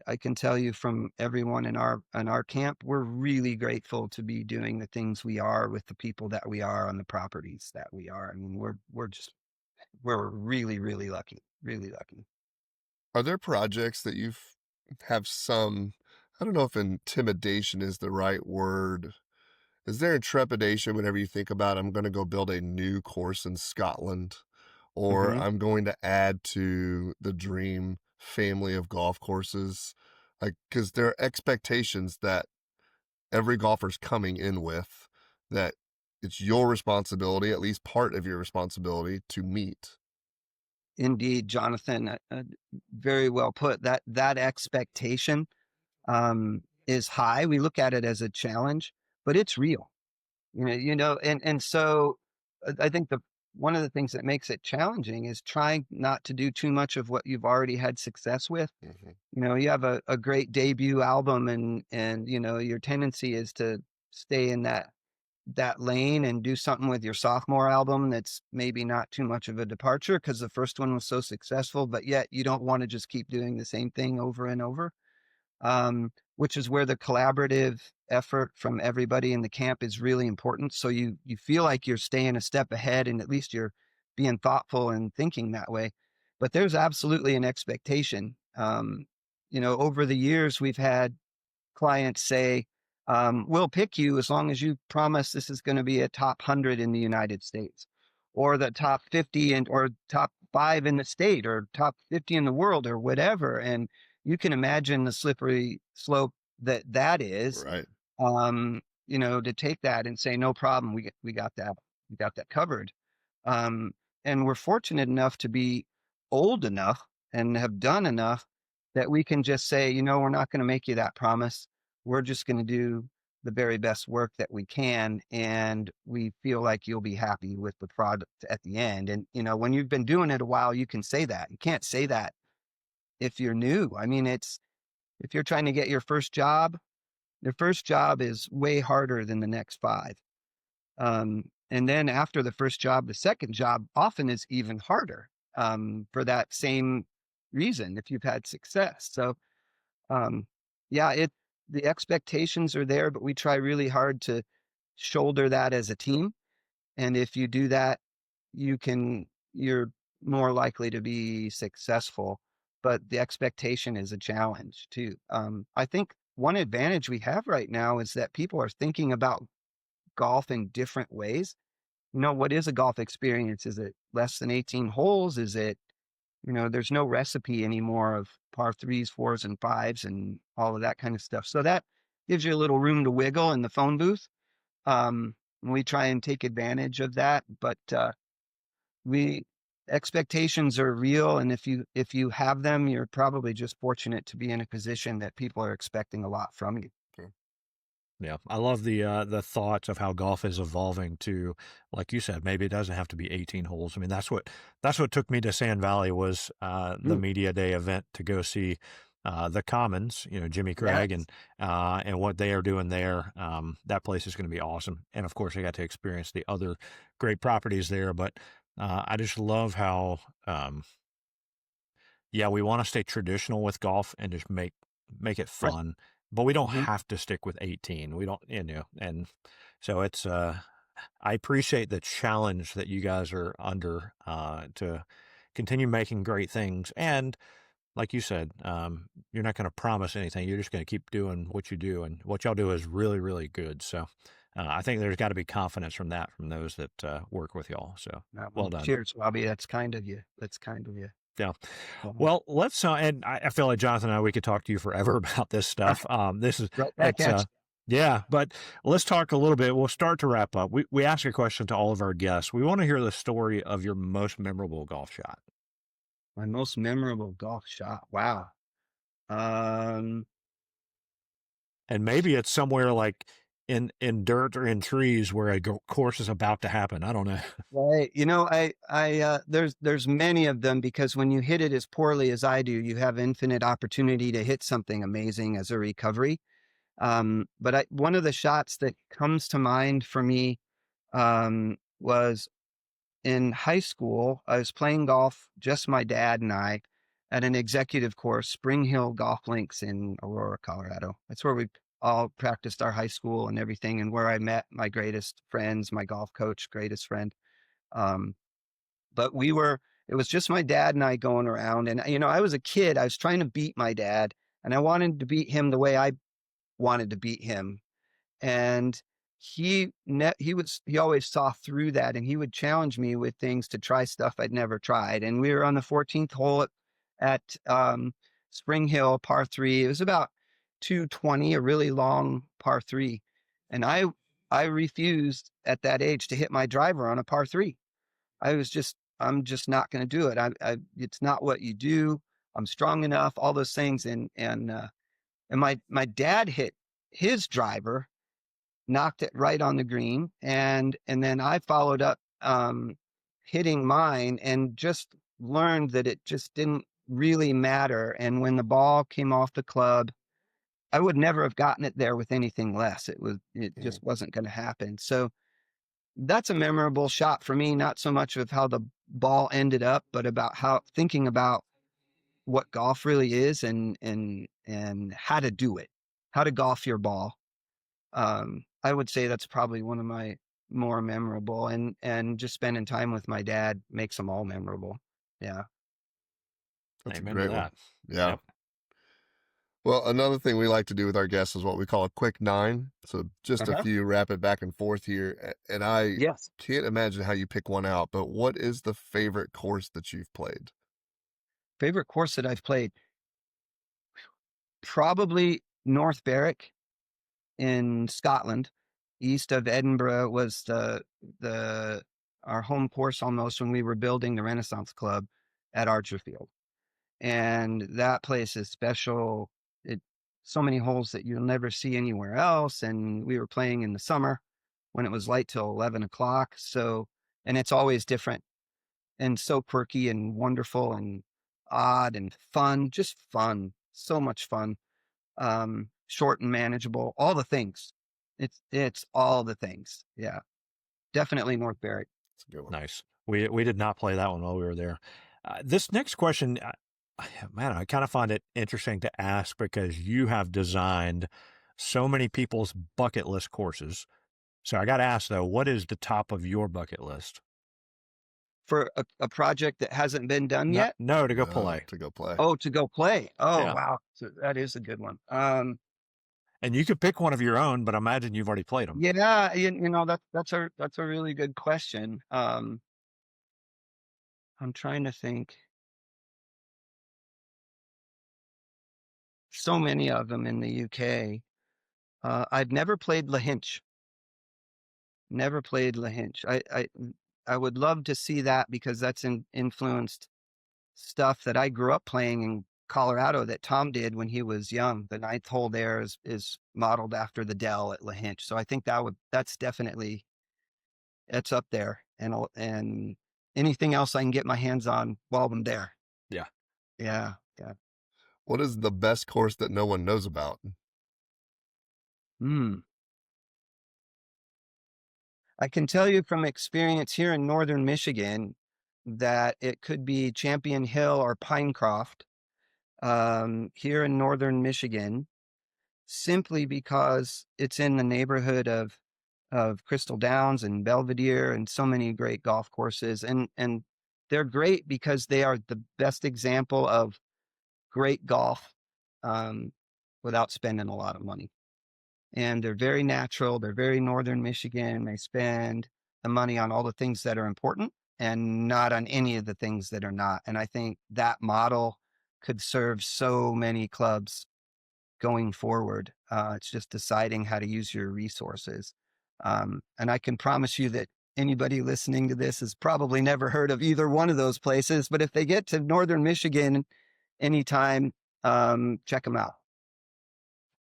I can tell you from everyone in our camp, we're really grateful to be doing the things we are with the people that we are on the properties that we are. I mean, we're really, really lucky, really lucky. Are there projects that you've have some, I don't know if intimidation is the right word. Is there a trepidation whenever you think about I'm going to go build a new course in Scotland, or Hmm. I'm going to add to the dream family of golf courses? Like, because there are expectations that every golfer's coming in with, that it's your responsibility, at least part of your responsibility, to meet. Indeed, Jonathan, very well put. That expectation is high. We look at it as a challenge, but it's real. And so I think the one of the things that makes it challenging is trying not to do too much of what you've already had success with. Mhm. You have a great debut album, and your tendency is to stay in that lane and do something with your sophomore album that's maybe not too much of a departure because the first one was so successful, but yet you don't want to just keep doing the same thing over and over. Which is where the collaborative effort from everybody in the camp is really important. So you feel like you're staying a step ahead, and at least you're being thoughtful and thinking that way. But there's absolutely an expectation. Over the years, we've had clients say, we'll pick you as long as you promise this is going to be a top 100 in the United States, or the top 50 or top 5 in the state, or top 50 in the world, or whatever. And you can imagine the slippery slope that is, Right. to take that and say, no problem, we got that covered. Um, and we're fortunate enough to be old enough and have done enough that we can just say, we're not going to make you that promise. We're just going to do the very best work that we can, and we feel like you'll be happy with the product at the end. And, you know, when you've been doing it a while, you can say that. You can't say that if you're new. I mean, if you're trying to get your first job is way harder than the next five. And then after the first job, the second job often is even harder, for that same reason, if you've had success. So, um, yeah, the expectations are there, but we try really hard to shoulder that as a team. And if you do that, you're more likely to be successful. But the expectation is a challenge too. I think one advantage we have right now is that people are thinking about golf in different ways. You know, what is a golf experience? Is it less than 18 holes? Is it, you know, there's no recipe anymore of par threes, fours, and fives and all of that kind of stuff. So that gives you a little room to wiggle in the phone booth. We try and take advantage of that, but we expectations are real, and if you have them, you're probably just fortunate to be in a position that people are expecting a lot from you. Sure. Yeah, I love the thoughts of how golf is evolving to, like you said, maybe it doesn't have to be 18 holes. I mean, that's what took me to Sand Valley was the Mm, media day event to go see the Commons, you know, Jimmy Craig yes, and what they are doing there. That place is going to be awesome, and of course, I got to experience the other great properties there. But I just love how yeah, we want to stay traditional with golf and just make it right. fun, but we don't Mhm. have to stick with 18. We don't, you know, and so it's I appreciate the challenge that you guys are under to continue making great things. And like you said, you're not going to promise anything. You're just going to keep doing what you do, and what y'all do is really, really good. So I think there's got to be confidence from that from those that work with y'all. So well Well, done. cheers, Robbie. That's kind of you. That's kind of you. Yeah. Um, Well, let's and I feel like Jonathan and I we could talk to you forever about this stuff. This is right back it's at you. yeah, but let's talk a little bit. We'll start to wrap up. We ask a question to all of our guests. We want to hear the story of your most memorable golf shot. My most memorable golf shot. Wow. Um, And maybe it's somewhere like in dirt or in trees where a course is about to happen. I don't know. right. You know, there's many of them because when you hit it as poorly as I do, you have infinite opportunity to hit something amazing as a recovery. But one of the shots that comes to mind for me, was in high school. I was playing golf, just my dad and I, at an executive course, Spring Hill Golf Links in Aurora, Colorado. That's where we all practiced our high school and everything, and where I met my greatest friends, my golf coach, greatest friend. Um, but it was just my dad and I going around. And, you know, I was a kid. I was trying to beat my dad, and I wanted to beat him the way I wanted to beat him. And he always saw through that, and he would challenge me with things to try stuff I'd never tried. And we were on the 14th hole at Spring Hill par three. It was about 220, a really long par three. And I refused at that age to hit my driver on a par three. I'm just not going to do it. It's not what you do. I'm strong enough, all those things. And my dad hit his driver, knocked it right on the green, and then I followed up, hitting mine, and just learned that it just didn't really matter. And when the ball came off the club, I would never have gotten it there with anything less. It Mhm. just wasn't going to happen. So that's a memorable shot for me, not so much of how the ball ended up, but about how thinking about what golf really is, and how to do it, how to golf your ball. I would say that's probably one of my more memorable, and just spending time with my dad makes them all memorable. Yeah. That's a Amen to great one. that. Yeah. Yep. Well, another thing we like to do with our guests is what we call a quick nine. So just a Uh-huh. few rapid back and forth here. And I Yes. can't imagine how you pick one out, but what is the favorite course that you've played? Favorite course that I've played, probably North Berwick in Scotland, east of Edinburgh, was the our home course almost when we were building the Renaissance Club at Archerfield. And that place is special. so many holes that you'll never see anywhere else. And we were playing in the summer when it was light till 11 o'clock. So, and it's always different and so quirky and wonderful and odd and fun, just fun, so much fun. Short and manageable, all the things. It's all the things. Yeah, definitely North Berry. That's a good one. Nice. We did not play that one while we were there. This next question, man, I kind of find it interesting to ask because you have designed so many people's bucket list courses. So I got to ask though, what is the top of your bucket list? For a project that hasn't been done No, yet? no, to go play. To go play. Oh, to go play. Oh, Yeah. wow. So that is a good one. And you could pick one of your own, but I imagine you've already played them. Yeah, you know, that's a really good question. I'm trying to think. So many of them in the UK. I've never played Lahinch. Never played Lahinch. I would love to see that because that's influenced stuff that I grew up playing in Colorado that Tom did when he was young. The ninth hole there is modeled after the Dell at Lahinch. So I think that's definitely, it's up there. And anything else I can get my hands on while I'm there. Yeah. Yeah. Yeah. What is the best course that no one knows about? I can tell you from experience here in northern Michigan that it could be Champion Hill or Pinecroft here in northern Michigan, simply because it's in the neighborhood of Crystal Downs and Belvedere and so many great golf courses. And they're great because they are the best example of great golf without spending a lot of money. And they're very natural. They're very northern Michigan. They spend the money on all the things that are important and not on any of the things that are not. And I think that model could serve so many clubs going forward. It's just deciding how to use your resources. And I can promise you that anybody listening to this has probably never heard of either one of those places, but if they get to northern Michigan anytime, check them out.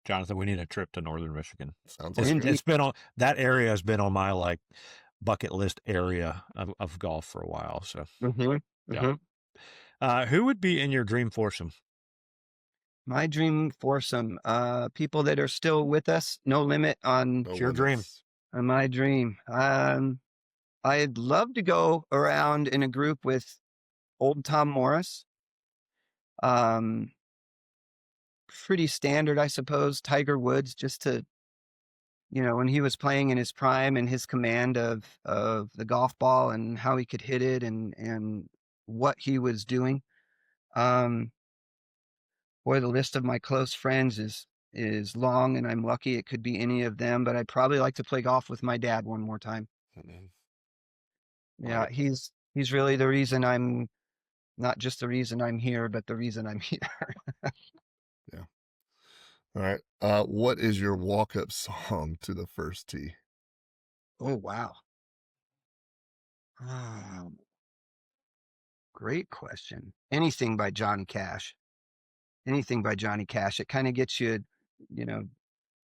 Jonathan, we need a trip to northern Michigan. Sounds like It's been on that area has been on my like bucket list area of golf for a while. So yeah. Who would be in your dream foursome? My dream foursome, people that are still with us, no limit on your dream. On my dream. I'd love to go around in a group with old Tom Morris. Pretty standard, I suppose. Tiger Woods, just to, when he was playing in his prime and his command of the golf ball and how he could hit it and what he was doing. Boy, the list of my close friends is long, and I'm lucky it could be any of them, but I'd probably like to play golf with my dad one more time. Yeah, he's really the reason I'm not just the reason I'm here, but the reason I'm here. Yeah. All right. What is your walk-up song to the first tee? Oh, wow. Great question. Anything by Johnny Cash. Anything by Johnny Cash. It kind of gets you,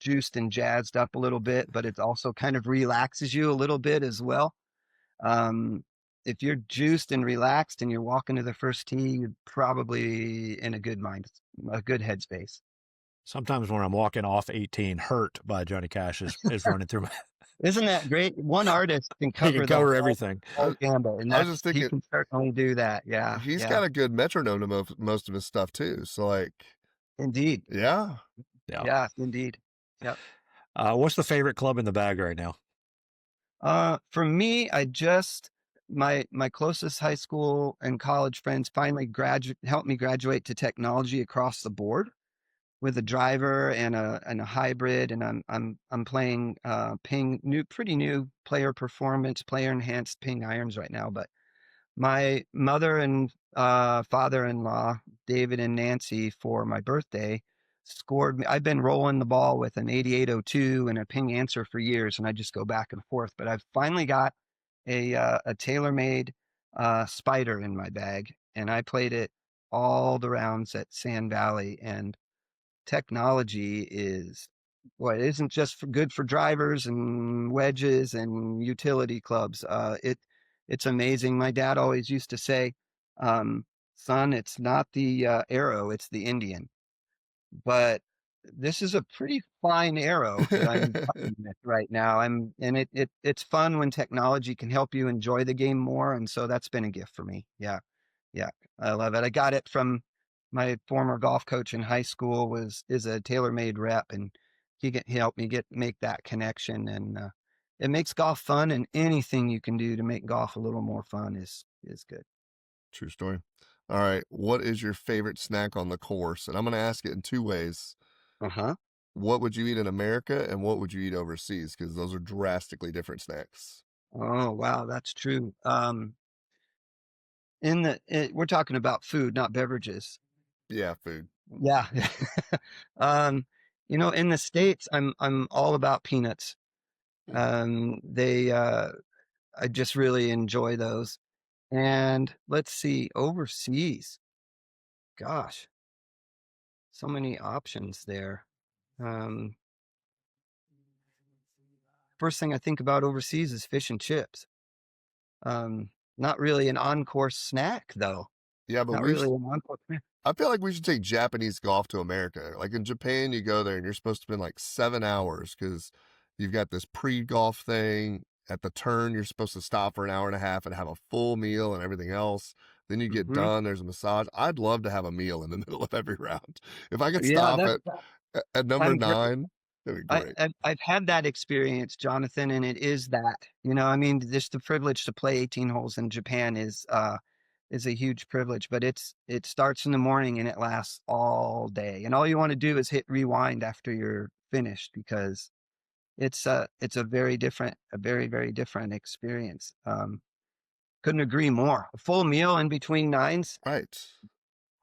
juiced and jazzed up a little bit, but it also kind of relaxes you a little bit as well. If you're juiced and relaxed and you're walking to the first tee, you're probably in a good headspace. Sometimes when I'm walking off 18, Hurt by Johnny Cash is running through my. Isn't that great? One artist can cover everything. Gambit, and I was just thinking, he can certainly do that. Yeah. He's got a good metronome to most of his stuff too. So like, indeed. Yeah. Yeah, indeed. Yep. What's the favorite club in the bag right now? For me, my closest high school and college friends finally helped me graduate to technology across the board with a driver and a hybrid, and I'm playing pretty new player performance, player enhanced ping irons right now. But my mother and father-in-law, David and Nancy, for my birthday scored me. I've been rolling the ball with an 8802 and a ping answer for years, and I just go back and forth. But I've finally got a tailor-made Spider in my bag, and I played it all the rounds at Sand Valley, and technology is, well, it isn't just good for drivers and wedges and utility clubs. It's amazing. My dad always used to say, son, it's not the arrow, it's the Indian. But this is a pretty fine arrow that I'm putting with right now. And it's fun when technology can help you enjoy the game more. And so that's been a gift for me. Yeah. Yeah. I love it. I got it from my former golf coach in high school is a TaylorMade rep, and he helped me make that connection. And it makes golf fun, and anything you can do to make golf a little more fun is good. True story. All right. What is your favorite snack on the course? And I'm going to ask it in two ways. Uh-huh. What would you eat in America and what would you eat overseas? Because those are drastically different snacks. Oh, wow, that's true. We're talking about food, not beverages. Yeah, food. Yeah. Um, in the States, I'm all about peanuts. They I just really enjoy those. And let's see, overseas. Gosh, so many options there. Um, First thing I think about overseas is fish and chips. Not really an on-course snack though. Yeah, but Not really an on-course snack. I feel like we should take Japanese golf to America. Like in Japan, you go there and you're supposed to spend like 7 hours because you've got this pre-golf thing. At the turn, you're supposed to stop for an hour and a half and have a full meal and everything else. Then you get Hmm. done. There's a massage. I'd love to have a meal in the middle of every round. If I could Yeah, stop that's at number I'm nine, that'd be great. I've had that experience, Jonathan, and it is that, I mean, just the privilege to play 18 holes in Japan is a huge privilege, but it starts in the morning and it lasts all day. And all you want to do is hit rewind after you're finished because it's a very, very different experience. Couldn't agree more. A full meal in between nines, Right.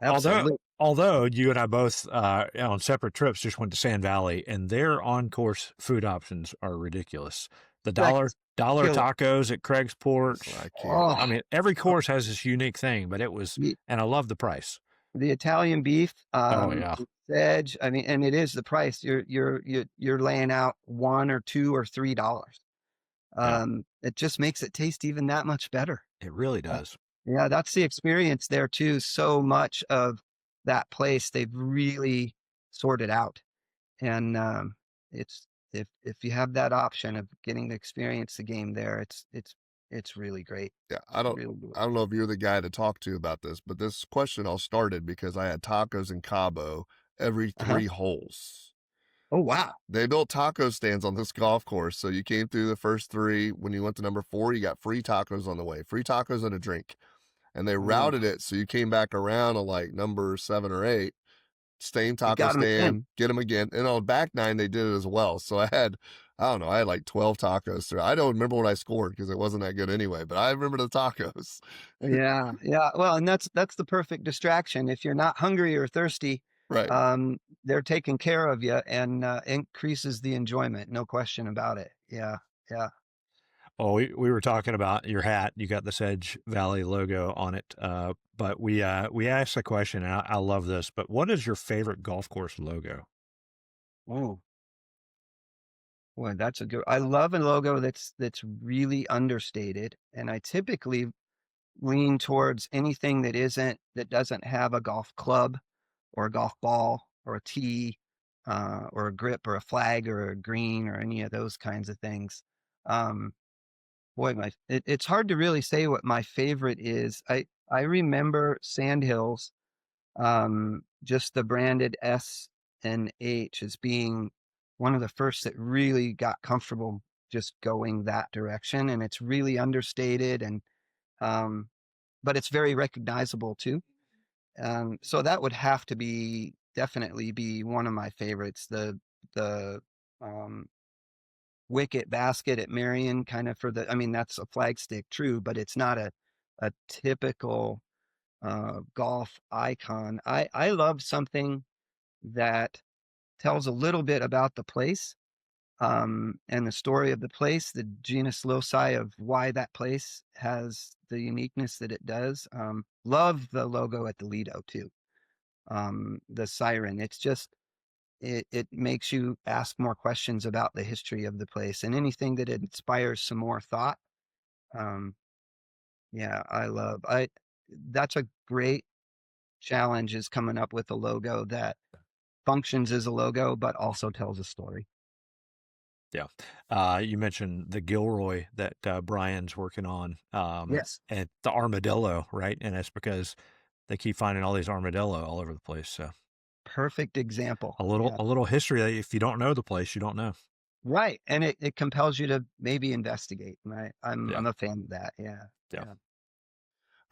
Although absolutely. although you and I both on separate trips just went to Sand Valley, and their on-course food options are ridiculous. The Correct. dollar Killer. tacos at Craig's Porch. I can't. Oh, I mean, every course has this unique thing, but it was, the, and I love the price. the Italian beef, Oh yeah, edge. I mean, and it is the price. You're laying out $1 or $2 or $3. yeah, It just makes it taste even that much better. it really Uh, does. Yeah, that's the experience there too. So much of that place they've really sorted out, and it's if you have that option of getting to experience the game there, it's really great. Yeah, Really, really. I don't know if you're the guy to talk to about this, but this question all started because I had tacos in Cabo every Uh-huh. 3 holes. Oh wow. They built taco stands on this golf course, so you came through the first three. When you went to number 4, you got free tacos on the way, free tacos and a drink. And they Mm. routed it so you came back around on like number 7 or 8, same You taco got them again. stand, get them again. And on back 9, they did it as well. So I don't know, I had like 12 tacos through. I don't remember what I scored because it wasn't that good anyway, but I remember the tacos. Yeah, yeah. Well, and that's the perfect distraction. If you're not hungry or thirsty, Right. they're taking care of you and increases the enjoyment. No question about it. Yeah, yeah. Oh, we were talking about your hat. You got the Sedge Valley logo on it. But we asked the question, and I love this. But what is your favorite golf course logo? Oh, boy, that's a good. I love a logo that's really understated, and I typically lean towards anything that doesn't have a golf club or a golf ball or a tee or a grip or a flag or a green or any of those kinds of things. Um, Boy, it's hard to really say what my favorite is. I remember Sandhills, just the branded S and H as being one of the first that really got comfortable just going that direction, and it's really understated and um, but it's very recognizable too. So that would have to be definitely be one of my favorites. The um, wicket basket at Marion, kind of I mean, that's a flagstick, true, but it's not a typical golf icon. I love something that tells a little bit about the place and the story of the place, the genus loci of why that place has the uniqueness that it does. Love the logo at the Lido too. The siren. It's just it makes you ask more questions about the history of the place, and anything that inspires some more thought. Um, yeah, that's a great challenge, is coming up with a logo that functions as a logo, but also tells a story. Yeah. You mentioned the Gilroy that Brian's working on, Yes, and the armadillo, right? And that's because they keep finding all these armadillo all over the place. So perfect example. a little Yeah, a little history that if you don't know the place, you don't know. right. And it compels you to maybe investigate. Right. Yeah. I'm a fan of that. Yeah. Yeah. Yeah.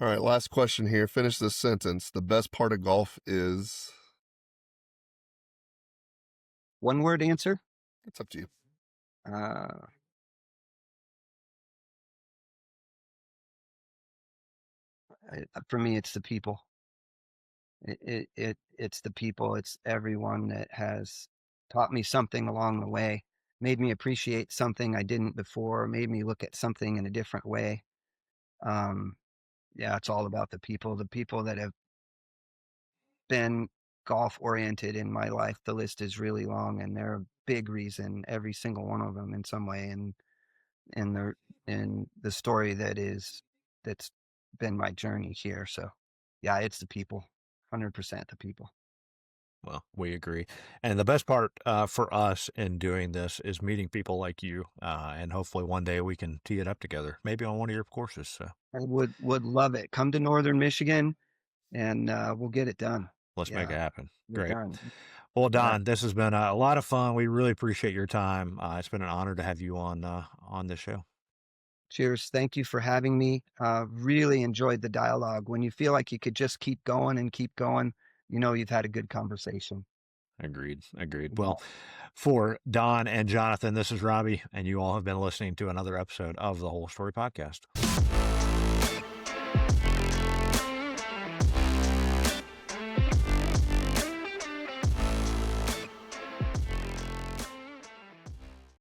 All right, last question here. Finish this sentence. The best part of golf is. One word answer. It's up to you. Uh, for me, it's the people. It's the people. It's everyone that has taught me something along the way, made me appreciate something I didn't before, made me look at something in a different way. Um, yeah, it's all about the people that have been golf oriented in my life. The list is really long, and they're a big reason, every single one of them in some way, and in the story that's been my journey here. So yeah, it's the people, 100% the people. Well, we agree. And the best part for us in doing this is meeting people like you, and hopefully one day we can tee it up together, maybe on one of your courses. So I would love it. Come to Northern Michigan, and we'll get it done. let's make it Yeah, happen. get it Great. done. Well, All right. Don, this has been a lot of fun. We really appreciate your time. It's been an honor to have you on this show. Cheers. Thank you for having me. Really enjoyed the dialogue. When you feel like you could just keep going and keep going, you've had a good conversation. Agreed. Agreed. Yeah. Well, for Don and Jonathan, this is Robbie, and you all have been listening to another episode of the Whole Story Podcast.